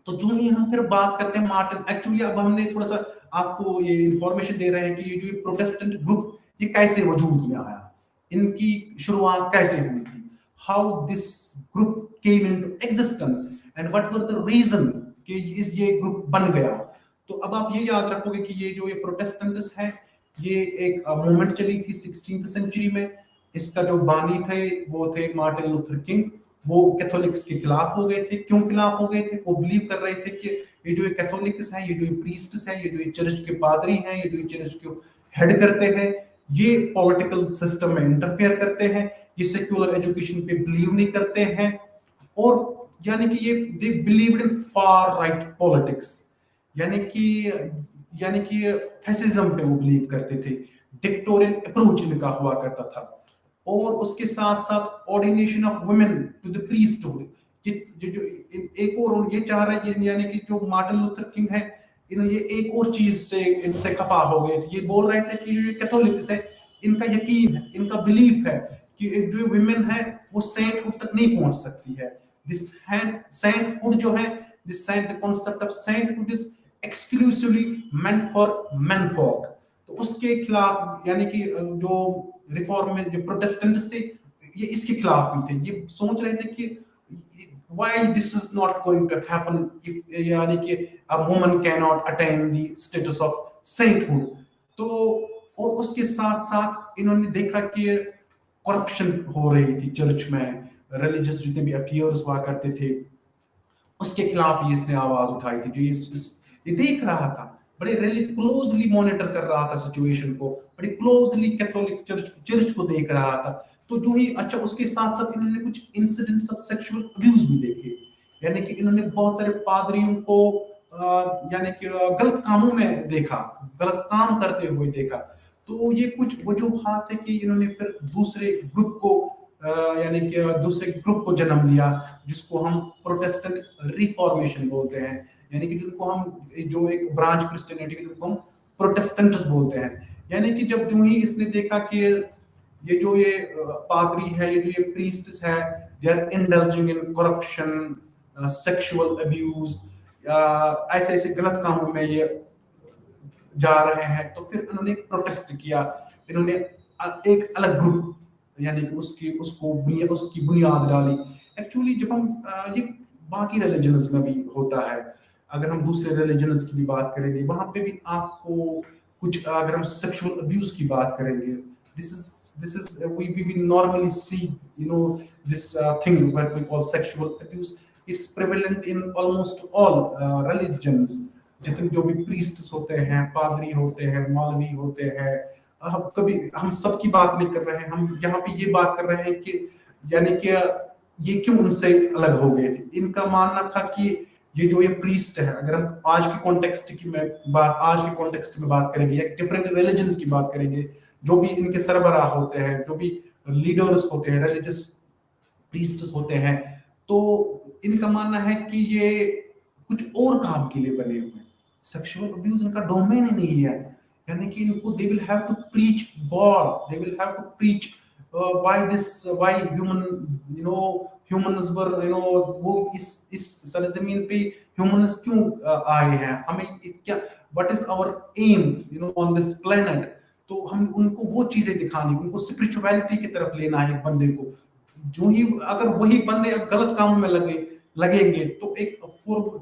तो जो ही हम फिर बात करते हैं मार्टिन, एक्चुअली अब हमने थोड़ा सा आपको ये इंफॉर्मेशन दे रहे हैं कि ये जो प्रोटेस्टेंट ग्रुप ये कैसे वजूद में आया, इनकी शुरुआत कैसे हुई थी, how this group came into existence and what were the reason कि ये ग्रुप बन गया। तो अब आप ये याद रखोगे कि ये जो ये प्रोटेस्टेंट्स है, ये एक मूवमेंट चली थी 16th सेंचुरी में। इसका जो बानी थे वो थे मार्टिन लूथर किंग। वो कैथोलिक्स के खिलाफ हो गए थे। क्यों खिलाफ हो गए थे? वो बिलीव कर रहे थे कि ये जो कैथोलिक्स हैं, ये जो प्रीस्ट्स हैं, ये जो चर्च के पादरी हैं, ये जो चर्च को हेड करते हैं, ये पॉलिटिकल सिस्टम में इंटरफेयर करते हैं, ये सेक्युलर एजुकेशन पे बिलीव नहीं करते हैं, और यानी कि ये they believed in far right politics, यानी कि फैसिज्म पे वो बिलीव करते थे। डिक्टेटोरियल अप्रोच इनका हुआ करता था। और उसके साथ साथ ordination of women to the priesthood. जो एक और ये चाह रहे हैं, यानी कि जो मार्टिन लूथर किंग है, ये एक और चीज से इनसे खफा हो गए थे। ये बोल रहे थे कि ये कैथोलिक्स है, इनका यकीन है, इनका बिलीफ है कि जो विमेन है वो सेंटहुड तक नहीं पहुंच सकती है। दिस सेंटहुड जो है, this saint concept of sainthood is exclusively meant for menfolk. तो उसके खिलाफ, यानी कि जो रिफॉर्म में जो प्रोटेस्टेंट्स थे, ये इसके खिलाफ भी थे। ये सोच रहे थे कि why this is not going to happen if, यानी कि a woman cannot attain the status of sainthood। तो और उसके साथ साथ इन्होंने देखा कि करप्शन हो रही थी चर्च में, रिलीजियस जितने भी अफेयर्स हुआ करते थे उसके खिलाफ ये इसने आवाज उठाई थी। जो ये देख रहा था, बड़े क्लोजली मॉनिटर कर रहा था सिचुएशन को, बड़े क्लोजली कैथोलिक चर्च को देख रहा था। तो जो ही अच्छा, उसके साथ साथ इन्होंने कुछ इंसिडेंट्स ऑफ सेक्सुअल अब्यूज भी देखे, यानी कि इन्होंने बहुत सारे पादरियों को यानी कि गलत कामों में देखा, गलत काम करते हुए देखा। तो ये कुछ वजूहात है कि इन्होंने फिर दूसरे ग्रुप को यानी कि दूसरे ग्रुप को जन्म दिया, जिसको हम प्रोटेस्टेंट रिफॉर्मेशन बोलते हैं, यानी कि जिनको हम जो एक ब्रांच क्रिश्चियनिटी की जिनको हम प्रोटेस्टेंट्स बोलते हैं। यानी कि जब जो ही इसने देखा कि ये जो ये पादरी है, ये जो ये प्रीस्ट्स है, they are indulging in corruption, sexual abuse, ऐसे ऐसे गलत कामों में ये जा रहे हैं, तो फिर इन्होंने एक प्रोटेस्ट किया। इन्होंने एक अलग ग्रुप, यानी कि उसकी बुनियाद डाली। एक्चुअली जब हम ये बाकी रिलीजन्स में भी होता है, अगर हम दूसरे रिलीजन्स की भी बात करेंगे वहां पे भी आपको कुछ, अगर हम सेक्सुअल अब्यूज की बात करेंगे, this is we normally see, this thing what we call sexual abuse. It's prevalent in almost all religions। जितने जो भी प्रीस्ट्स होते हैं, पादरी होते हैं, मौलवी होते हैं, हम सब की बात नहीं कर रहे हैं, हम यहाँ पे ये बात कर रहे हैं कि यानी कि ये क्यों उनसे अलग हो गए थे। इनका मानना था कि ये प्रीस्ट है, अगर हम आज के कॉन्टेक्स्ट में बात करेंगे या डिफरेंट रिलीजन्स की बात करेंगे, जो भी इनके सरबराह होते हैं, जो भी लीडर्स होते हैं, रिलीजियस प्रीस्ट्स होते हैं, तो इनका मानना है कि ये कुछ और काम के लिए बने हुए हैं। सेक्सुअल अब्यूज इनका डोमेन ही नहीं है, यानी कि इनको they will have to preach God, they will have to preach why humans were वो इस सरजमीन पे ह्यूमंस क्यों आए हैं, हमें क्या, what is our aim on this planet. तो हम उनको वो चीजें दिखानी, उनको स्पिरिचुअलिटी की तरफ लेना है एक बंदे को। जो ही अगर वही बंदे गलत कामों में लगेंगे तो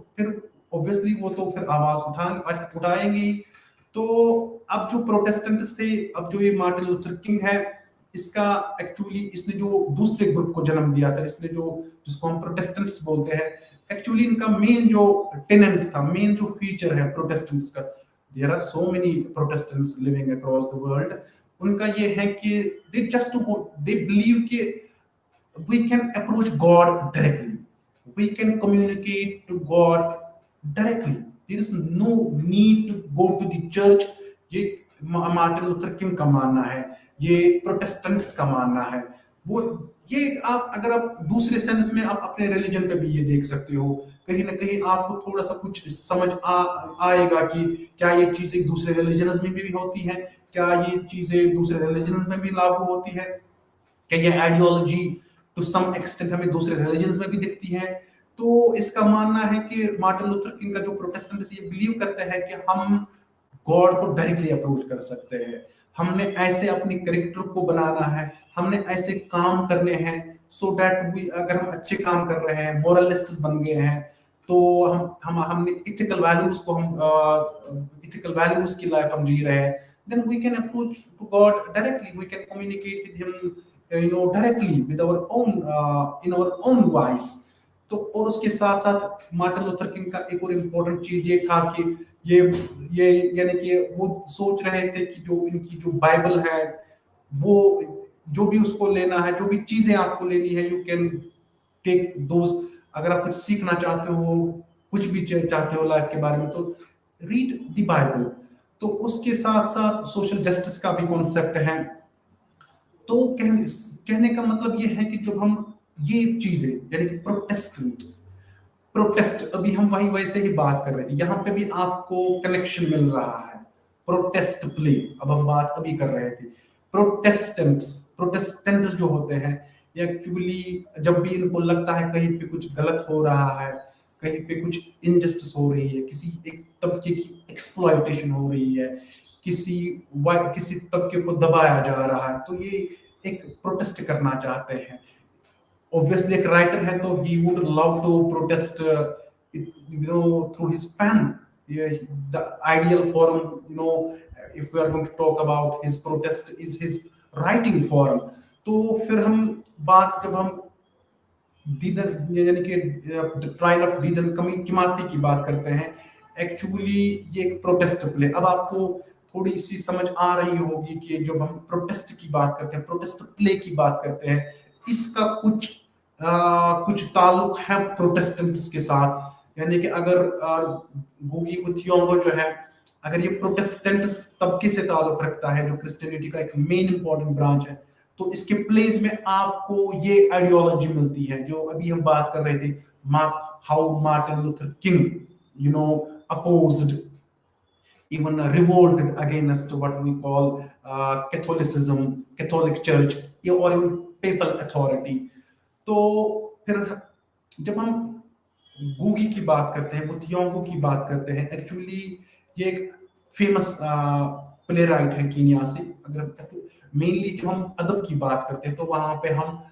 फिर ऑब्वियसली वो तो फिर आवाज उठाएंगे। तो अब जो प्रोटेस्टेंट्स थे, अब जो ये मार्टिन लूथर किंग है, इसका एक्चुअली इसने जो दूसरे ग्रुप को जन्म दिया था, इसने जिसको हम प्रोटेस्टेंट्स बोलते हैं, एक्चुअली इनका मेन जो टेनेंट था, मेन जो फीचर है प्रोटेस्टेंट्स का, there are so many Protestants living across the world, उनका ये है कि दे बिलीव कि we can approach God directly, we can communicate to God directly, there is no need to go to the church। ये Martin Luther king का मानना है, ये प्रोटेस्टेंट्स का मानना है। वो ये आप अगर आप दूसरे सेंस में आप अपने रिलीजन पे भी ये देख सकते हो, कहीं ना कहीं आपको थोड़ा सा कुछ समझ आएगा कि क्या ये चीजें दूसरे रिलीजन्स में भी होती हैं, क्या ये चीजें दूसरे रिलीजन में भी लागू होती है, क्या ये आइडियोलॉजी टू सम एक्सटेंट हमें दूसरे रिलीजन्स में भी दिखती है। तो इसका मानना है कि मार्टिन लूथर किंग का जो प्रोटेस्टेंट ये बिलीव करते हैं कि हम गॉड को डायरेक्टली अप्रोच कर सकते हैं, हमने ऐसे अपनी कैरेक्टर को बनाना है, हमने ऐसे काम करने हैं सो दैट वी, अगर हम अच्छे काम कर रहे हैं, मोरलिस्ट्स बन गए हैं, तो हमने इथिकल वैल्यूज को इथिकल वैल्यूज की लाइफ हम जी रहे हैं, then we can approach to God directly, we can communicate with him directly with our own in our own voice। तो और उसके साथ साथ मार्टिन लूथर किंग का एक और इम्पोर्टेंट चीज ये था कि ये यानी कि वो सोच रहे थे कि जो इनकी जो बाइबल है, वो जो भी उसको लेना है, जो भी चीजें आपको लेनी है, यू कैन टेक दोस। अगर आप कुछ सीखना चाहते हो, कुछ भी चाहते हो लाइफ के बारे में, तो रीड द बाइबल। तो उसके साथ साथ सोशल जस्टिस का भी कॉन्सेप्ट है। तो कहने का मतलब ये है कि जब हम ये चीजें यानी कि प्रोटेस्ट, अभी हम वही वैसे ही बात कर रहे थे, यहाँ पे भी आपको कनेक्शन मिल रहा है। प्रोटेस्ट प्ले, अब हम बात अभी कर रहे थे। प्रोटेस्टेंट्स जो होते हैं, एक्चुअली जब भी इनको लगता है कहीं पे कुछ गलत हो रहा है, कहीं पे कुछ इनजस्टिस हो रही है, किसी एक तबके की एक्सप्लॉयटेशन हो रही है, किसी तबके को दबाया जा रहा है, तो ये एक प्रोटेस्ट करना चाहते हैं। ऑब्वियसली एक राइटर है तो he would love to protest through his pen. The ideal form, if we are going to talk about his protest, is his writing form. तो फिर हम बात, जब हम दीदन यानी कि ट्रायल ऑफ दीदन किमाती की बात करते हैं, एक्चुअली ये एक प्रोटेस्ट प्ले। अब आपको थोड़ी सी समझ आ रही होगी कि जब हम प्रोटेस्ट की बात करते हैं, प्रोटेस्ट प्ले की बात करते हैं, इसका कुछ ताल्लुक है प्रोटेस्टेंट्स के साथ। यानी कि अगर गुगी उथियोंगो जो है, अगर ये प्रोटेस्टेंट्स तबके से ताल्लुक रखता है, जो क्रिश्चियनिटी का एक मेन इंपॉर्टेंट ब्रांच है, तो इसके प्लेज में आपको ये आइडियोलॉजी मिलती है जो अभी हम बात कर रहे थे, how Martin Luther king opposed, even revolted against what we call Catholicism, Catholic Church, or even papal authority। तो फिर जब हम गुगी की बात करते हैं, बुथियोंगो की बात करते हैं, एक्चुअली ये एक फेमस प्ले राइट है कीनिया से। अगर मेनली जब हम अदब की बात करते हैं तो वहां पे हम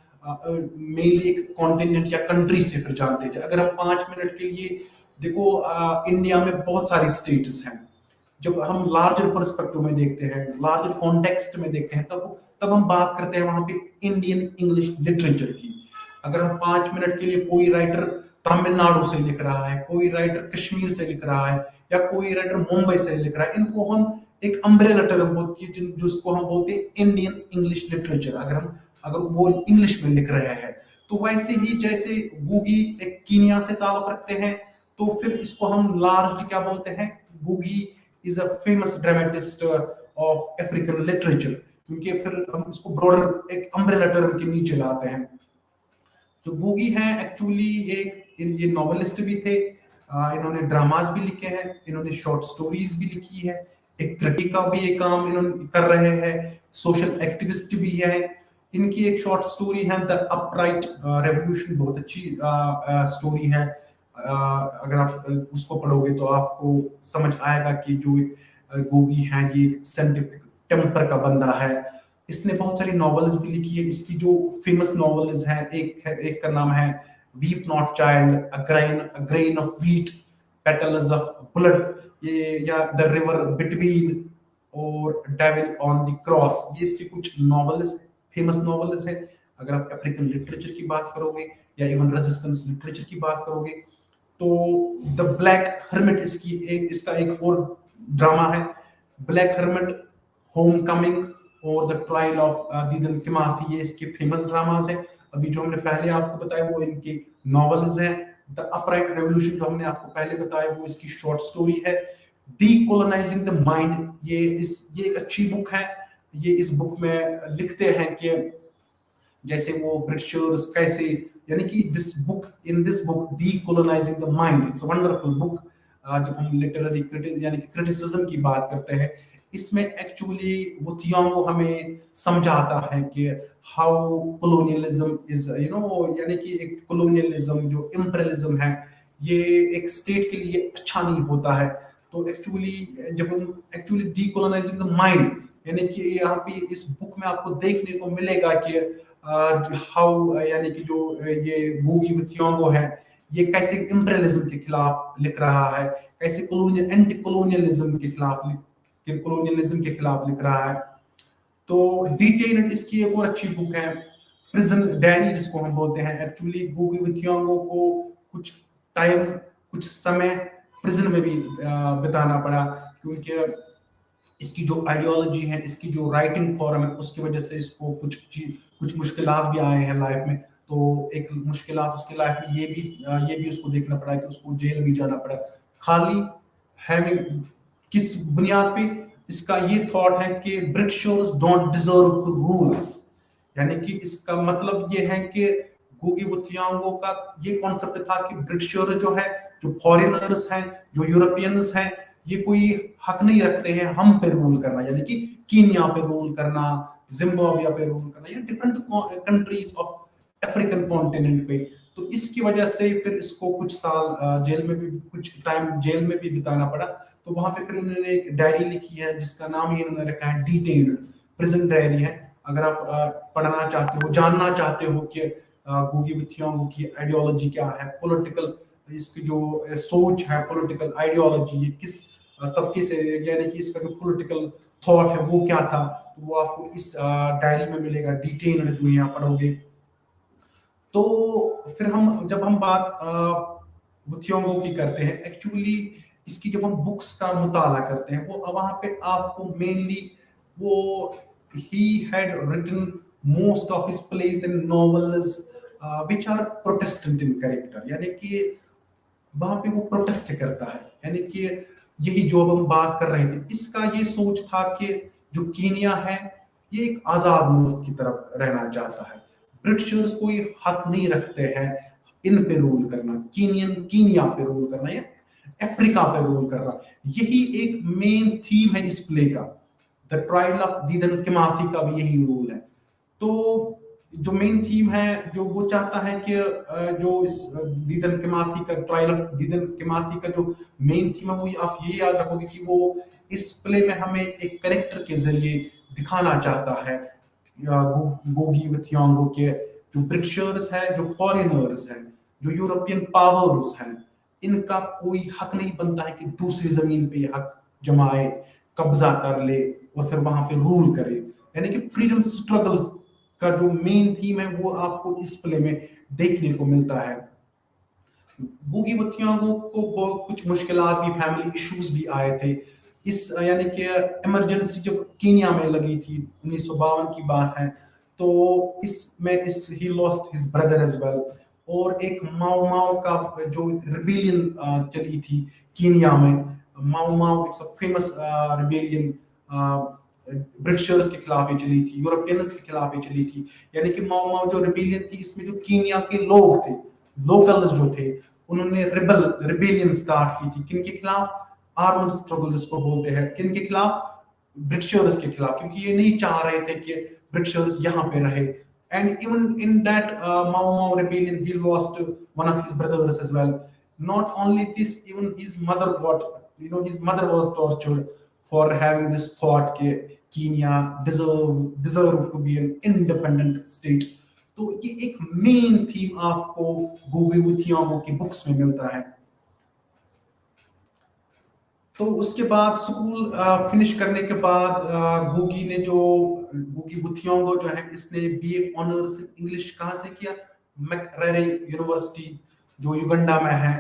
मेनली एक कॉन्टिनेंट या कंट्री से फिर जानते हैं। अगर हम 5 मिनट के लिए देखो, इंडिया में बहुत सारी स्टेट्स हैं। जब हम लार्जर पर्सपेक्टिव में देखते हैं, लार्जर कॉन्टेक्स्ट में देखते हैं, तब हम बात करते हैं वहां पे इंडियन इंग्लिश लिटरेचर की। अगर हम 5 मिनट के लिए, कोई राइटर तमिलनाडु से लिख रहा है, कोई राइटर कश्मीर से लिख रहा है, या कोई राइटर मुंबई से लिख रहा है, इनको हम एक अम्ब्रेला टर्म होती है जिसको हम बोलते हैं इंडियन इंग्लिश लिटरेचर। अगर वो इंग्लिश में लिख रहे हैं, तो वैसे ही जैसे गुगी एक कीनिया से ताल्लुक रखते हैं, तो फिर इसको हम लार्जली क्या बोलते हैं, गुगी is a famous dramatist of African literature, क्योंकि फिर हम इसको ब्रॉडर एक अम्ब्रेला टर्म के नीचे लाते हैं। जो गुगी हैं एक्चुअली ये नॉवेलिस्ट भी थे, इन्होंने ड्रामास भी लिखे हैं, इन्होंने शॉर्ट स्टोरीज भी लिखी है, एक क्रिटिक का भी ये काम इन्होंने कर रहे हैं, सोशल एक्टिविस्ट भी है। इनकी एक शॉर्ट स्टोरी है द अपराइट रेवोल्यूशन, बहुत अच्छी स्टोरी है। अगर आप उसको पढ़ोगे तो आपको समझ आएगा कि जो गोगी है ये एक साइंटिफिक टेम्पर का बंदा है। इसने बहुत सारी नॉवेल्स भी लिखी है। इसकी जो फेमस नॉवेल्स हैं, एक का नाम है weep not child, a grain of wheat, petals of blood, ये या द रिवर बिटवीन और डेविल ऑन द क्रॉस, ये इसकी कुछ नॉवेल्स, फेमस नॉवेल्स है। अगर आप अफ्रीकन लिटरेचर की बात करोगे या इवन रेजिस्टेंस लिटरेचर की बात करोगे, तो द ब्लैक हर्मिट इसका एक और ड्रामा है, ब्लैक हर्मिट, होम कमिंग और द ट्रायल ऑफ दीदन किमाती, ये इसके फेमस ड्रामास हैं। अभी जो हमने पहले आपको बताया वो इनकी नॉवेल्स हैं। द अपराइट रेवोल्यूशन जो हमने आपको पहले बताया वो इसकी शॉर्ट स्टोरी है। डीकोलोनाइजिंग द माइंड, ये एक अच्छी बुक है। ये इस बुक में लिखते हैं कि जैसे वो ब्रिटिशर्स कैसे, यानी कि in this book decolonising the mind, it's a wonderful book. जब हम लिटरेरी यानी कि क्रिटिसिज्म की बात करते हैं, इसमें एक्चुअली वो थियोंगो हमें समझाता है कि हाउ कॉलोनियलिज्म इज यानी कि एक कॉलोनियलिज्म जो इंपीरियलिज्म है, ये एक स्टेट के लिए अच्छा नहीं होता है। तो एक्चुअली जब हम एक्चुअली डीकोलोनाइजिंग द माइंड, यानी कि यहाँ पे इस बुक में आपको देखने को मिलेगा कि हाउ यानी कि जो ये गुगी थियोंगो है, ये कैसे इंपीरियलिज्म के खिलाफ लिख रहा है, कैसे एंटी कॉलोनियलिज्म के खिलाफ लिख रहा है। तो डिटेन्ड इसकी एक और अच्छी बुक है, प्रिजन डायरी जिसको हम बोलते हैं। एक्चुअली गुगी थियोंगो को कुछ समय प्रिजन में भी बिताना पड़ा, क्योंकि इसकी जो आइडियोलॉजी है, इसकी जो राइटिंग फॉर्म है, उसकी वजह से इसको कुछ मुश्किलात भी आए हैं लाइफ में। तो एक मुश्किलात उसकी लाइफ में ये भी उसको देखना पड़ा कि उसको जेल भी जाना पड़ा, खाली हैविंग किस बुनियाद पे। इसका ये थॉट है कि Britishers don't deserve to rule us, यानी कि इसका मतलब ये है कि गुगी व थियांगो का ये कॉन्सेप्ट था कि ब्रिटिशर जो है, जो फॉरेनर्स हैं, जो यूरोपियंस हैं, ये कोई हक नहीं रखते हैं हम पे रूल करना, यानी कि कीनिया पे रूल करना, जिम्बाब्वे पे रूल करना, या different countries of African continent पे। तो इसकी वजह से फिर इसको कुछ साल जेल में भी, कुछ टाइम जेल में भी बिताना पड़ा। तो वहां पे फिर उन्होंने एक डायरी लिखी है जिसका नाम ही इन्होंने रखा है डिटेन्ड, प्रिजन डायरी है। अगर आप पढ़ना चाहते हो, जानना चाहते हो कि गुगी व थियांगो की आइडियोलॉजी क्या है, पॉलिटिकल इसकी जो सोच है, पॉलिटिकल आइडियोलॉजी, ये किस तबके से, यानी कि इसका जो पॉलिटिकल थॉट है वो क्या था, तो वो आपको इस डायरी में मिलेगा, डिटेन्ड दुनिया पढ़ोगे। तो फिर हम जब हम बात थियांगो की करते हैं, एक्चुअली इसकी जब हम बुक्स का मुताला करते हैं, वो वहां पे आपको मेनली वो he had written most of his plays and novels which are Protestant in character, यानी कि वहां पे वो प्रोटेस्ट करता है, यानी कि यही जो अब हम बात कर रहे थे, इसका ये सोच था कि जो कीनिया है ये एक आजाद मुल्क की तरफ रहना चाहता है, ब्रिटिशर्स कोई हक नहीं रखते हैं इन पे रूल करना, कीनिया पे रूल करना या अफ्रीका पे रूल करना। यही एक मेन थीम है इस प्ले का। द ट्रायल ऑफ दीदन किमाथी का भी यही रूल है। तो जो मेन थीम है, जो वो चाहता है कि जो इस दीदन किमाथी का, ट्रायल ऑफ दीदन किमाथी का जो मेन थीम है, वो आप ये याद रखोगे कि वो इस प्ले में हमें एक करेक्टर के जरिए दिखाना चाहता है गोगी व थियांगो के जो ब्रिटिशर्स है, जो फॉरेनर्स हैं, जो यूरोपियन पावर्स हैं, इनका कोई हक नहीं बनता है कि दूसरी जमीन पे हक जमाए, कब्जा कर ले और फिर वहां पे रूल करे। यानी कि फ्रीडम स्ट्रगल का जो मेन थीम है वो आपको इस प्ले में देखने को मिलता है। गुगी व थियांगो को कुछ मुश्किलात भी, फैमिली इश्यूज भी आए थे इस, यानी कि इमरजेंसी जब कीनिया में लगी थी, 1952 की बात है, तो इसमें ही lost his brother as well. और एक माओ माओ का जो रिबेलियन चली थी कीनिया में, Mau Mau it's a famous rebellion, Britishers के खिलाफ ही चली थी, यूरोपियंस के खिलाफ ही चली थी। यानी कि माओ माओ जो रिबेलियन थी, इसमें जो कीनिया के लोग थे, लोकल्स जो थे, उन्होंने रिबेलियन स्टार्ट की थी। किन के खिलाफ? आर्मड स्ट्रगल जिसको बोलते हैं। किन के खिलाफ? ब्रिटिशर्स के खिलाफ, क्योंकि ये नहीं चाह रहे थे कि ब्रिटिशर्स यहाँ पे रहे। And even in that Mao Mao rebellion he lost one of his brothers as well. Not only this, even his mother got, his mother was tortured for having this thought कि Kenya deserve to be an independent state. तो ये एक main theme आपको गुगी व थियांगो की books में मिलता है। तो उसके बाद स्कूल फिनिश करने के बाद गुगी व थियांगो जो है, इसने बीए ऑनर्स इंग्लिश कहाँ से किया? मैकरेरे यूनिवर्सिटी जो युगांडा में है।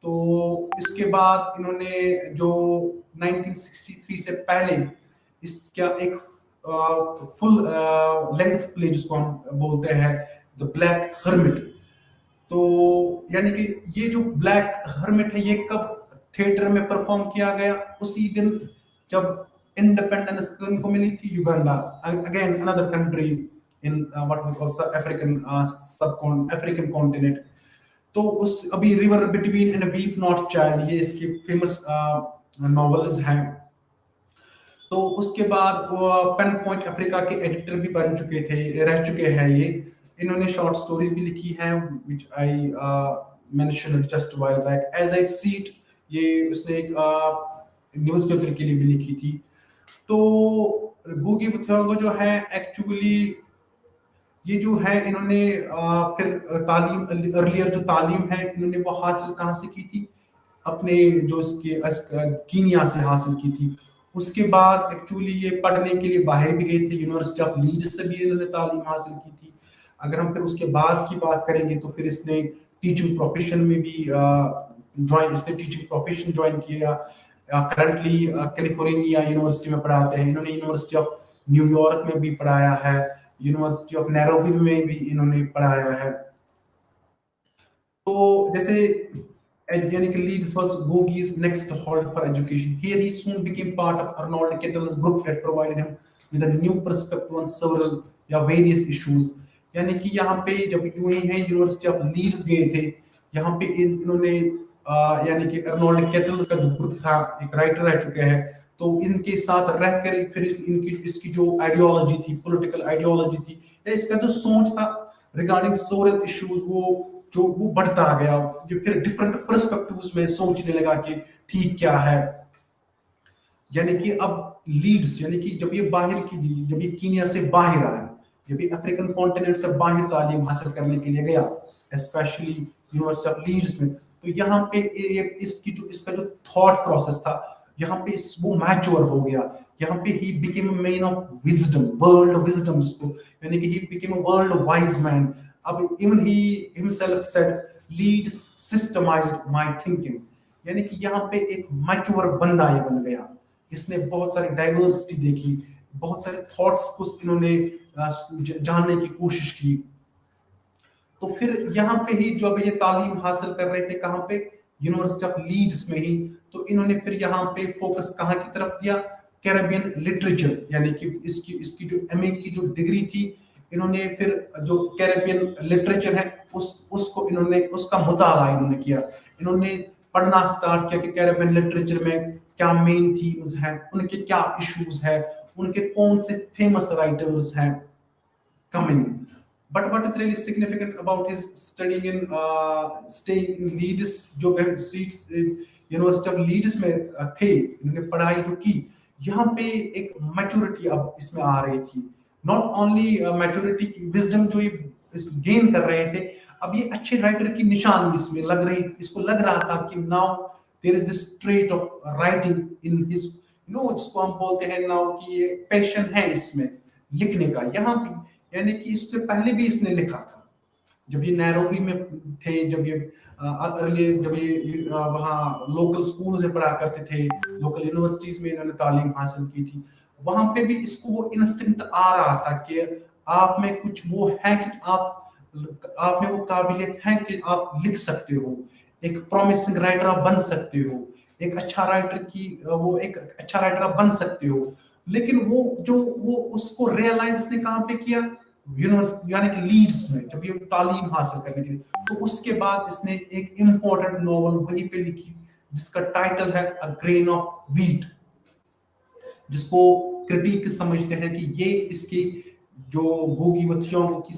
तो इसके बाद इन्होंने जो 1963 से पहले इसका एक फुल लेंथ प्ले जिसको हम बोलते हैं द ब्लैक हर्मिट। तो यानी कि ये जो ब्लैक हर्मिट है, ये कब थिएटर में परफॉर्म किया गया? उसी दिन जब इंडिपेंडेंस को मिली थी Uganda, again another country in what we call African continent. तो उस अभी river between and weep not child, ये इसके फेमस नॉवेल्स हैं। तो उसके बाद वो पेन पॉइंट अफ्रीका के एडिटर भी बन चुके थे, रह चुके हैं ये। इन्होंने शॉर्ट स्टोरीज भी लिखी हैं which I mentioned just while back, as I see it, ये उसने एक न्यूज़पेपर के लिए भी लिखी थी। तो गुगी व थियांगो जो है, एक्चुअली ये जो है, इन्होंने फिर तालीम, अर्लियर जो तालीम है, इन्होंने वो हासिल कहाँ से की थी? अपने जो इसके कीनिया से हासिल की थी। उसके बाद एक्चुअली ये पढ़ने के लिए बाहर भी गए थे, यूनिवर्सिटी ऑफ लीड्स से भी इन्होंने तालीम हासिल की थी। अगर हम फिर उसके बाद की बात करेंगे तो फिर इसने टीचिंग प्रोफेशन में भी इसने टीचिंग प्रोफेशन ज्वाइन किया। करंटली कैलिफोर्निया यूनिवर्सिटी में पढ़ाते हैं। इन्होंने यूनिवर्सिटी ऑफ न्यूयॉर्क में भी पढ़ाया है, यूनिवर्सिटी ऑफ नैरोबी में भी इन्होंने पढ़ाया है। तो जैसे यानी कि Leeds was Gogi's next halt for education. Here he soon became part of Arnold Kettle's group that provided him with a new perspective on several या वेरियस इश्यूज। यानी कि यहाँ पे जब जो ही है यूनिवर्सिटी ऑफ लीड्स गए थे, यहाँ पे इन्होंने यानी कि अर्नोल्ड केटल्स का जो ग्रुप था, एक राइटर रह चुके हैं, तो इनके साथ रहकर फिर इनकी इसकी जो आइडियोलॉजी थी, पॉलिटिकल आइडियोलॉजी थी, या इसका जो सोच था रिगार्डिंग सोशल इश्यूज, वो बढ़ता गया। ये फिर डिफरेंट पर्सपेक्टिव्स में सोचने लगा कि ठीक क्या है। यानी कि अब लीड्स, यानी कि जब ये कीनिया से बाहर आया, जब ये अफ्रीकन कॉन्टिनेंट से बाहर तालीम हासिल करने के लिए गया, स्पेशली यूनिवर्सिटी ऑफ लीड्स में, तो यहाँ पे इसका जो थॉट प्रोसेस था, यहाँ पे वो मैच्योर हो गया। यहाँ पे he became a man of wisdom, world wisdom जिसको, यानी कि he became a world wise man. अब even he himself said Leeds systematised my thinking, यानी कि यहाँ पे एक मैच्योर बंदा ये बन गया। इसने बहुत सारी डाइवर्सिटी देखी, बहुत सारे थॉट्स को इन्होंने जानने की कोशिश की। तो फिर यहाँ पे ही जो ये तालीम हासिल कर रहे थे, कहाँ पे, यूनिवर्सिटी ऑफ लीड्स में ही, तो इन्होंने फिर यहाँ पे फोकस कहाँ की तरफ दिया, कैरेबियन लिटरेचर, यानी कि इसकी जो एमए की जो डिग्री थी, इन्होंने फिर जो कैरेबियन लिटरेचर है उसको इन्होंने उसका मुताला इन्होंने किया। इन्होंने पढ़ना स्टार्ट किया कि कैरेबियन लिटरेचर में क्या मेन थीम्स हैं, उनके क्या इश्यूज हैं, उनके कौन से फेमस राइटर्स हैं coming. But what is really significant about his studying in staying in Leeds, जो सीट्स यूनिवर्सिटी ऑफ लीड्स में थे, इन्होंने पढ़ाई जो की, यहाँ पे एक मैच्योरिटी अब इसमें आ रही थी। नॉट ओनली मैच्योरिटी की विजडम जो ये गेन कर रहे थे, अब ये अच्छे राइटर की निशानी इसमें लग रही, इसको लग रहा था कि now there is this trait of writing in his, जिसको हम बोलते हैं नाउ कि ये पैशन है इसमें लिखने का। यहाँ पे यानी कि इससे पहले भी इसने लिखा था, जब ये नैरोबी में थे, जब ये वहाँ लोकल स्कूल में पढ़ा करते थे, लोकल यूनिवर्सिटीज में इन्होंने तालीम हासिल की थी, वहां पे भी इसको वो इंस्टिंक्ट आ रहा था कि आप में कुछ वो है कि आप में वो काबिलियत है कि आप लिख सकते हो, एक प्रॉमिसिंग राइटर आप बन सकते हो, एक अच्छा राइटर आप बन सकते हो। लेकिन वो उसको रियलाइज इसने कहाँ पे किया, यूनिवर्सिटी यानी कि लीड्स में, जब ये तालीम हासिल करने के लिए। तो उसके बाद इसने एक इंपॉर्टेंट नॉवल वहीं पे लिखी, जिसका टाइटल है अ ग्रेन ऑफ व्हीट, जिसको क्रिटिक समझते हैं कि ये इसकी जो गुगी व थियोंग की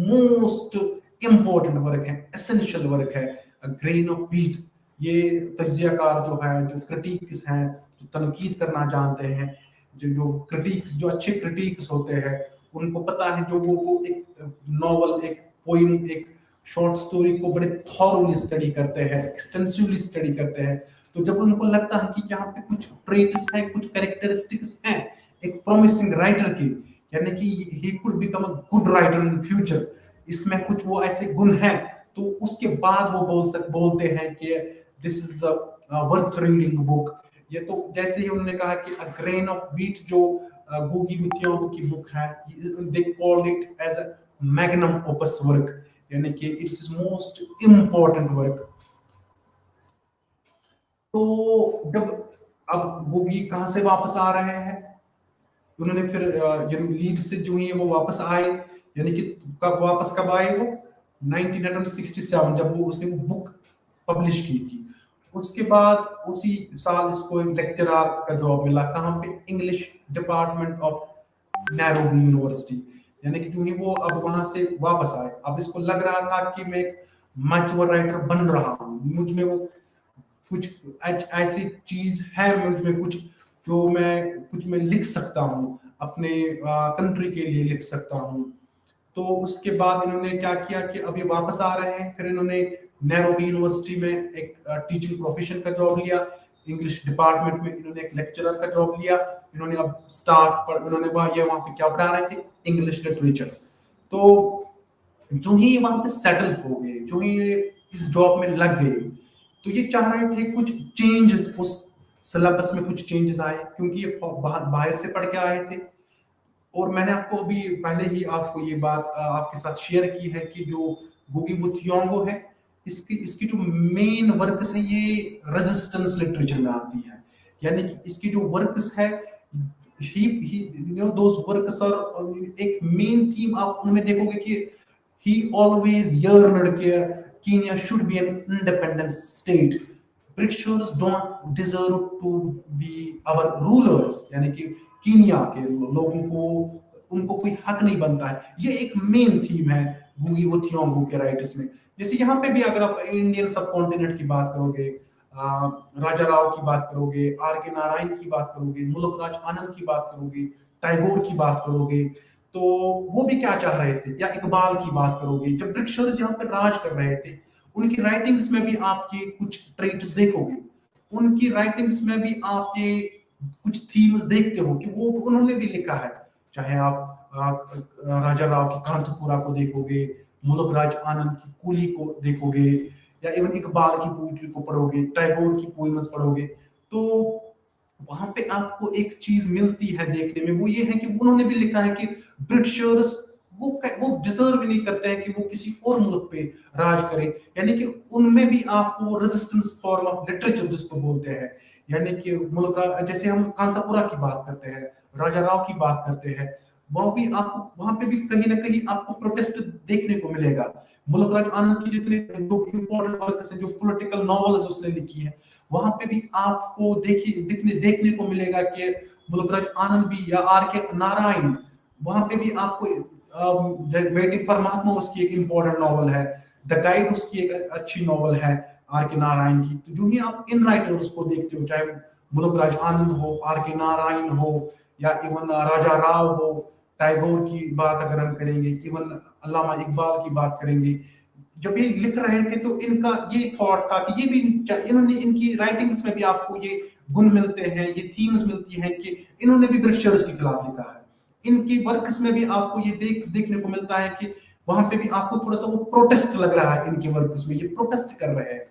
मोस्ट इंपॉर्टेंट वर्क है, एसेंशियल वर्क है, अ ग्रेन ऑफ व्हीट। ये तज्जियाकार जो है, जो क्रिटिक्स हैं, जो तनकीद करना जानते हैं, जो अच्छे क्रिटिक्स होते हैं, उनको पता है, जो वो एक नॉवल, एक पोइम, एक शॉर्ट स्टोरी को बड़े थॉरोली स्टडी करते हैं, एक्सटेंसिवली स्टडी करते हैं। तो जब उनको लगता है कि यहाँ पे कुछ ट्रेट्स हैं, कुछ कैरेक्टरिस्टिक्स हैं एक प्रॉमिसिंग राइटर की, यानी कि he could become a good writer in future, इसमें कुछ वो ऐसे गुण हैं, तो उसके बाद वो बोलते हैं कि this is a worth reading book. ये तो जैसे ही उन्होंने कहा कि अ ग्रेन ऑफ व्हीट जो गुगी व थियोंग की बुक है, they called it as a magnum opus work, यानी कि इट्स मोस्ट इंपॉर्टेंट वर्क। तो जब अब गुगी कहां से वापस आ रहे हैं, उन्होंने फिर लीड से जो ही वो वापस आए, यानी कि कब आए वो 1967, जब उसने वो बुक पब्लिश की थी। उसके बाद उसी साल इसको एक लेक्चरर का जॉब मिला, कहाँ पे, English department of Nairobi university. यानी कि जो ही वो अब वहां से वापस आए, अब इसको लग रहा था कि मैं एक मैच्योर राइटर बन रहा हूँ, मुझ में वो कुछ ऐसी चीज है मुझ में, कुछ मैं लिख सकता हूँ, अपने कंट्री के लिए लिख सकता हूँ। तो उसके बाद इन्होंने क्या किया कि अब ये वापस आ रहे हैं, फिर इन्होंने नैरोबी यूनिवर्सिटी में एक टीचिंग प्रोफेशन का जॉब लिया, इंग्लिश डिपार्टमेंट में इन्होंने एक लेक्चरर का जॉब लिया। इन्होंने अब उन्होंने वहाँ पे क्या पढ़ा रहे थे, इंग्लिश लिटरेचर। तो जो ही वहां पे सेटल हो गए, जो ही इस जॉब में लग गए, तो ये चाह रहे थे कुछ चेंजेस, उस सिलेबस में कुछ चेंजेस आए, क्योंकि ये बाहर से पढ़ के आए थे। और मैंने आपको अभी पहले ही आपको ये बात आपके साथ शेयर की है कि जो गुगी व थियोंग है, इसकी जो मेन वर्क्स है, ये रेजिस्टेंस लिटरेचर में आती है। यानी कि इसकी जो वर्क्स है, those works are एक मेन थीम आप उनमें देखोगे कि he always yearned कि Kenya should be an independent state. Britishers don't deserve to be our rulers, यानी कि कीनिया के लोगों को उनको कोई हक नहीं बनता है। ये एक मेन थीम है गुगी वो थियोंगो के राइट्स में। जैसे यहाँ पे भी अगर आप इंडियन सब कॉन्टिनेंट की बात करोगे, राजा राव की बात करोगे, आर के नारायण की बात करोगे, मुल्क राज आनंद की बात करोगे, टैगोर की बात करोगे, तो वो भी क्या चाह रहे थे, या इकबाल की बात करोगे, जब ब्रिटिशर्स यहाँ पे राज कर रहे थे उनकी राइटिंग्स में भी आप ये कुछ ट्रेट्स देखोगे, उनकी राइटिंग्स में भी आप ये कुछ थीम्स देखते हो कि वो उन्होंने भी लिखा है। चाहे आप राजा राव की कांतपुरा को देखोगे, मुल्क राज आनंद की कूली को देखोगे, या इवन इकबाल की पोइट्री को पढ़ोगे, टैगोर की पोएम्स पढ़ोगे, तो वहां पे आपको एक चीज मिलती है देखने में, वो ये है कि उन्होंने भी लिखा है कि ब्रिटिशर्स वो डिजर्व नहीं करते हैं कि वो किसी और मुल्क पे राज करे, यानी कि उनमें भी आपको रेजिस्टेंस फॉर्म ऑफ लिटरेचर जिसको बोलते हैं, यानी कि मुल्क जैसे हम कांतापुरा की बात करते हैं, राजा राव की बात करते हैं, वहां भी आपको वहां पे भी कहीं ना कहीं आपको प्रोटेस्ट देखने को मिलेगा। मुल्क राज आनंद की जितने जो इंपॉर्टेंट वर्क्स हैं, जो पॉलिटिकल नॉवेल्स उसने लिखी है, वहां पे भी आपको देखने को मिलेगा कि मुल्क राज आनंद भी या आर के नारायण, वहां पे भी आपको वेटिंग फॉर महात्मा उसकी एक इंपॉर्टेंट नॉवल है, द गाइड उसकी एक अच्छी नॉवल है आर के नारायण की। तो जो ही आप इन राइटर्स को देखते हो, चाहे मुल्क राज आनंद हो, आर के नारायण हो, या इवन राजा राव हो, टैगोर की बात अगर हम करेंगे, इवन अल्लामा इकबाल की बात करेंगे, जब ये लिख रहे थे तो इनका ये थॉट था कि ये भी इन्होंने इनकी राइटिंग्स में भी आपको ये गुण मिलते हैं, ये थीम्स मिलती हैं कि इन्होंने भी ब्रिटिशर्स के खिलाफ लिखा है। इनकी वर्क्स में भी आपको ये देखने को मिलता है कि वहां पे भी आपको थोड़ा सा वो प्रोटेस्ट लग रहा है, इनके वर्क्स में ये प्रोटेस्ट कर रहे हैं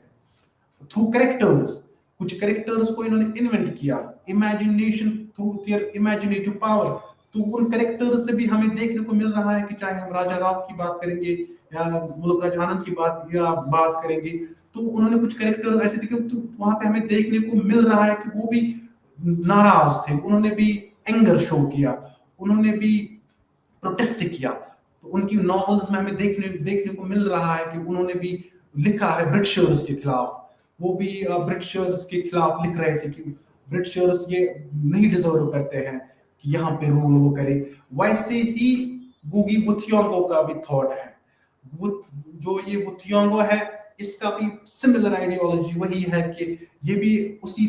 थ्रू कैरेक्टर्स। कुछ कैरेक्टर्स को इन्होंने इन्वेंट किया, imagination through their imaginative power. तो उन कैरेक्टर्स से भी हमें देखने को मिल रहा है कि चाहे हम राजा राव की बात करेंगे या मुल्क राज आनंद की बात करेंगे, तो उन्होंने कुछ कैरेक्टर्स ऐसे दिखे, तो वहां पे हमें देखने को मिल रहा है कि वो भी नाराज थे, उन्होंने भी एंगर शो किया, उन्होंने भी प्रोटेस्ट किया। तो उनकी नॉवेल्स में हमें देखने को मिल रहा है कि उन्होंने भी लिखा है ब्रिटिशर्स के खिलाफ, वो भी ब्रिटिशर्स के खिलाफ लिख रहे थे कि ब्रिटिशर्स ये नहीं डिजर्व करते हैं कि यहाँ पे रूल वो करे। वैसे ही गुगी वो थियोंगो का भी थॉट है, वो जो ये वो थियोंगो है इसका भी सिमिलर आइडियोलॉजी वही है कि ये भी उसी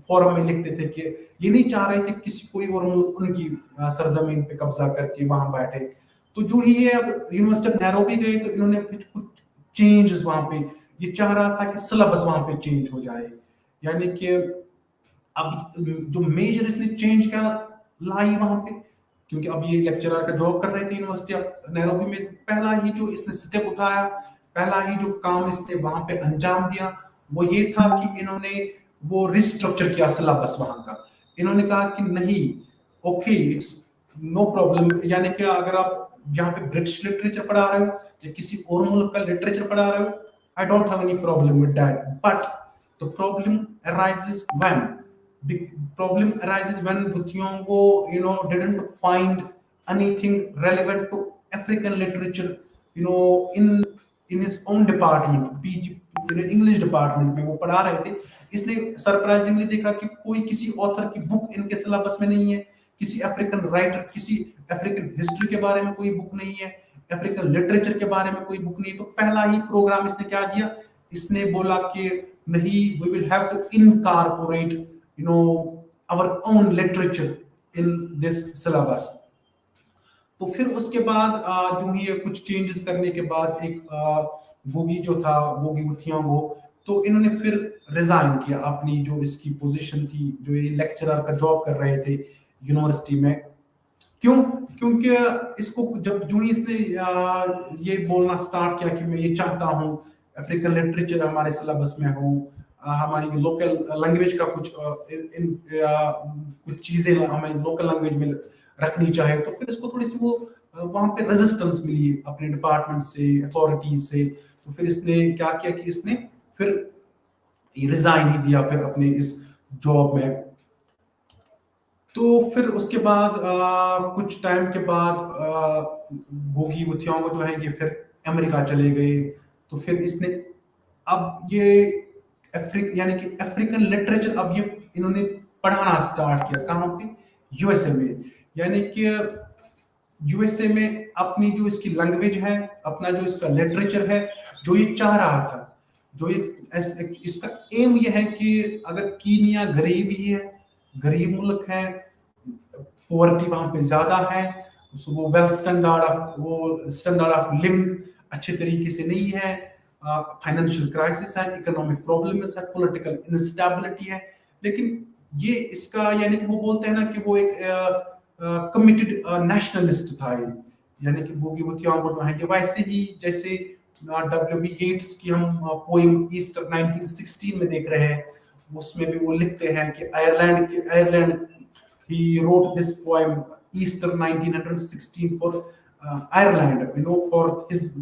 फोरम में लिखते थे कि ये नहीं चाह रहे थे किसी कोई और मुल्क उनकी सरजमीन पे कब्जा करके वहां बैठे। तो जो ही ये अब यूनिवर्सिटी ऑफ नैरोबी गए तो इन्होंने कुछ चेंजेस वहां पे, ये चाह रहा था कि सिलेबस वहां पे चेंज हो जाए, यानी कि अब जो मेजर इसने चेंज क्या लाई वहां पे, क्योंकि अब ये लेक्चरर का जॉब कर रहे थे यूनिवर्सिटी ऑफ नैरोबी में, पहला ही जो इसने स्टेप उठाया, पहला ही जो काम इसने वहां पे अंजाम दिया वो ये था कि इन्होंने वो रिस्ट्रक्चर किया सिलेबस वहां का। इन्होंने कहा कि नहीं, ओके इट्स नो प्रॉब्लम, यानी कि अगर आप यहाँ पे ब्रिटिश लिटरेचर पढ़ा रहे हो या किसी और मुल्क का लिटरेचर पढ़ा रहे हो, I don't have any problem with that, but the problem arises when the problem arises when Thiong'o didn't find anything relevant to African literature in his own department, PG English department में वो पढ़ा रहे थे। इसने surprisingly देखा कि कोई किसी ऑथर की बुक इनके सिलेबस में नहीं है, किसी अफ्रीकन राइटर, किसी अफ्रीकन हिस्ट्री के बारे में कोई बुक नहीं है, अफ्रीकन लिटरेचर के बारे में कोई बुक नहीं है। तो पहला ही प्रोग्राम इसने क्या दिया, इसने बोला कि नहीं, we will have to incorporate our own literature in this syllabus। तो फिर उसके बाद जो ये कुछ चेंजेस करने के बाद एक गुगी जो था, गुगी वो थियोंगो, तो इन्होंने फिर रिजाइन किया अपनी जो इसकी पोजीशन थी, जो ये लेक्चरर का जॉब कर रहे थे यूनिवर्सिटी में। क्यों? क्योंकि इसको जब जो ही इसने ये बोलना स्टार्ट किया कि मैं ये चाहता हूँ अफ्रीकन लिटरेचर हमारे सिलेबस में हो, हमारी लोकल लैंग्वेज का कुछ चीजें हमें लोकल लैंग्वेज में रखनी चाहिए, तो फिर इसको थोड़ी सी वो वहां पे रेजिस्टेंस मिली अपने डिपार्टमेंट से, अथॉरिटीज से। तो फिर इसने क्या किया कि इसने फिर रिजाइन ही दिया फिर अपने इस जॉब में। तो फिर उसके बाद कुछ टाइम के बाद गोगी वुथियांग जो है ये फिर अमेरिका चले गए। तो फिर इसने अब ये यानी कि अफ्रीकन लिटरेचर अब ये इन्होंने पढ़ाना स्टार्ट किया कहाँ पे, यूएसए में। यानी कि यूएसए में अपनी जो इसकी लैंग्वेज है, अपना जो इसका लिटरेचर है, जो ये चाह रहा था, जो ये इसका एम ये है कि अगर कीनिया गरीब ही है, गरीब मुल्क है, पॉवर्टी वहां पे ज्यादा है, वो वेल स्टैंडर्ड ऑफ लिविंग अच्छे तरीके से नहीं है, फाइनेंशियल क्राइसिस है, इकोनॉमिक प्रॉब्लम है, पॉलिटिकल इंस्टेबिलिटी है, लेकिन ये इसका यानी कि वो बोलते हैं ना कि वो एक कमिटेड नेशनलिस्ट था ये। यानी कि बोगी वुथियांग जो है ये वैसे ही जैसे डब्ल्यू बी येट्स की हम पोएम ईस्टर 1916 में देख रहे हैं, उसमें भी वो लिखते हैं कि Ireland he wrote this poem Easter 1916 for Ireland, for his, he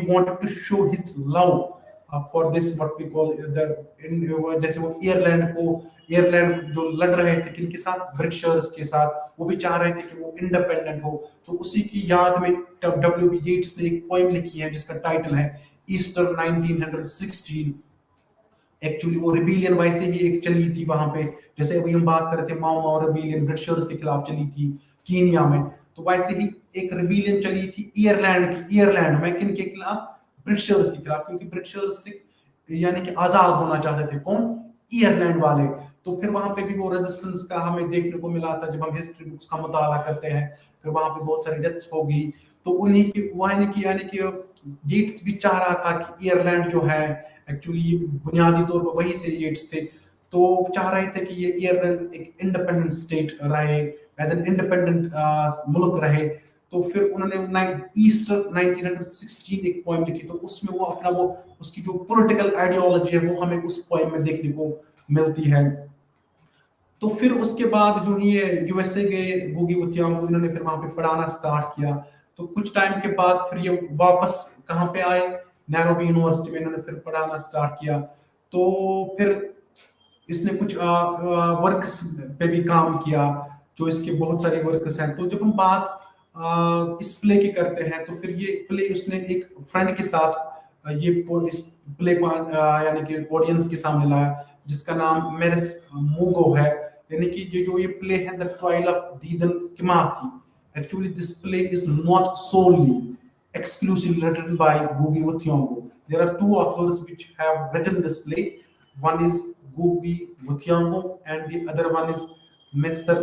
wanted to show his love for this what we call जैसे वो एयरलैंड जो लड़ रहे थे किनके साथ, ब्रिटिशर्स के साथ, वो भी चाह रहे थे कि वो इंडिपेंडेंट हो। तो उसी की याद में डब्ल्यू बी येट्स ने एक पोएम लिखी है जिसका टाइटल है ईस्टर 1916। एक्चुअली वो रिबेलियन वैसे ही एक चली थी वहां पे, जैसे अभी हम बात कर रहे थे माओ माओ रिबेलियन ब्रिटिशर्स के खिलाफ चली थी कीनिया में, तो वैसे ही एक रिबेलियन चली थी ईयरलैंड में किन के खिलाफ, ब्रिटिशर्स के खिलाफ, क्योंकि ब्रिटिशर्स से यानी कि आजाद होना चाहते थे कौन, ईयरलैंड वाले। तो फिर वहां पे भी वो रेजिस्टेंस का हमें देखने को मिला था जब हम हिस्ट्री बुक्स का मुताला करते हैं। फिर वहां पे बहुत सारी डेथ्स हो गई। तो उन्हीं की यानी कि येट्स भी चाह रहा था कि ईयरलैंड जो है, एक्चुअली बुनियादी तौर पर वही से येट्स थे, तो चाह रहे थे कि ये ईयरलैंड एक इंडिपेंडेंट स्टेट रहे, एज एन इंडिपेंडेंट मुल्क रहे। तो फिर उन्होंने ईस्टर 1916 एक पोएम लिखी, तो उसमें वो अपना वो उसकी जो पॉलिटिकल आइडियोलॉजी है वो हमें उस पोएम में देखने को मिलती है। तो फिर उसके बाद जो ये यूएसए गए गोगी वुथियांग, इन्होंने फिर वहां पे पढ़ाना स्टार्ट किया। तो कुछ टाइम के बाद फिर ये वापस कहाँ पे आए, नैरोबी यूनिवर्सिटी में इन्होंने फिर पढ़ाना स्टार्ट किया। तो फिर इसने कुछ वर्क्स पे भी काम किया, जो इसके बहुत सारे वर्क्स हैं। तो जब हम बात इस प्ले की करते हैं, तो फिर ये प्ले उसने एक फ्रेंड के साथ इस प्ले को यानी कि ऑडियंस के सामने लाया, जिसका नाम मेरिस मूगो है। यानी कि ये प्ले है the trial of Dedan Kimathi. Actually, this play is not solely exclusively written by Ngugi wa Thiong'o. There are two authors which have written this play. One is Ngugi wa Thiong'o and the other one is Mr.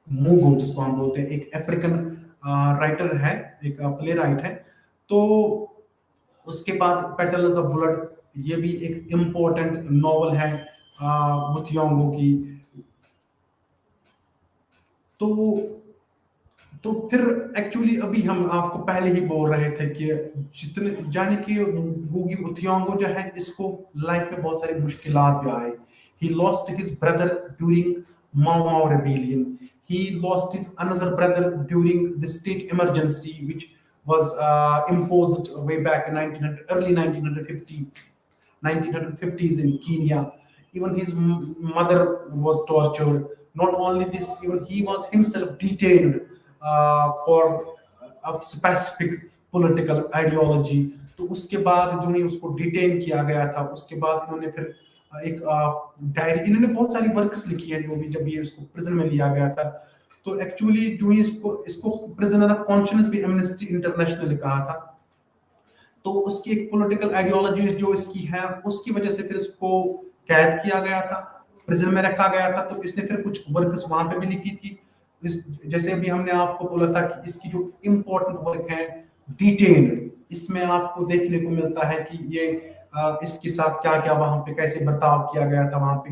Mugo, जिसको हम बोलते हैं, एक African writer है, एक play right है। तो उसके बाद पेटल्स ऑफ ब्लड, ये भी एक इम्पोर्टेंट नॉवल है वुथियांगो की। तो फिर एक्चुअली अभी हम आपको पहले ही बोल रहे थे कि जितने जाने कि गोगी वुथियांगो जो है, इसको लाइफ में बहुत सारी मुश्किलात भी आए। ही lost his brother during Mao Mao rebellion, he lost his another brother during the state emergency which was imposed way back in early 1950s in Kenya. Even his mother was tortured. Not only this, even he was himself detained for a specific political ideology. तो उसके बाद जो है उसको detain किया गया था। उसके बाद इन्होंने फिर एक डायरी, इन्होंने बहुत सारी वर्क्स लिखी है, जो भी जब ये उसको प्रिजन में लिया गया था। तो एक्चुअली जो है इसको प्रिजनर ऑफ कॉन्शियस भी एमनेस्टी इंटरनेशनल ने कहा था। तो उसकी एक पॉलिटिकल आइडियोलॉजी जो इसकी है, उसकी वजह से फिर इसको कैद किया गया था, प्रिजन में रखा गया था। तो इसने फिर कुछ वर्क्स वहां पे भी लिखी थी। जैसे अभी हमने आपको बोला था कि इसकी जो इम्पोर्टेंट वर्क है डिटेन्ड, इसमें आपको देखने को मिलता है कि ये इसके साथ क्या क्या वहां पे कैसे बर्ताव किया गया था वहां पे।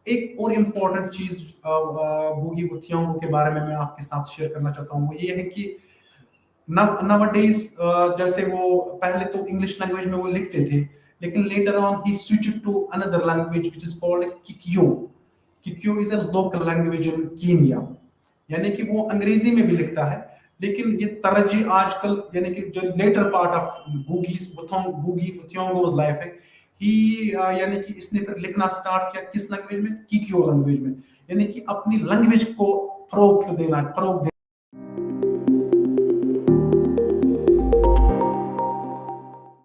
एक और इम्पोर्टेंट चीज गोगी वुथियांगो के बारे में मैं आपके साथ शेयर करना चाहता हूँ, वो ये है कि nowadays जैसे वो पहले तो इंग्लिश लैंग्वेज में वो लिखते थे, लेकिन later on he switched to another language which is called Kikyo. Kikyo is a local language in Kenya. यानी कि वो अंग्रेजी में भी लिखता है, लेकिन ये तरजीह आजकल यानी कि जो लेटर पार्ट ऑफ गोगी वुथियांगो's लाइफ है, ही यानी कि इसने फिर लिखना स्टार्ट किया किस लैंग्वेज में, किकियो लैंग्वेज में। यानी कि अपनी लैंग्वेज को फरोग देना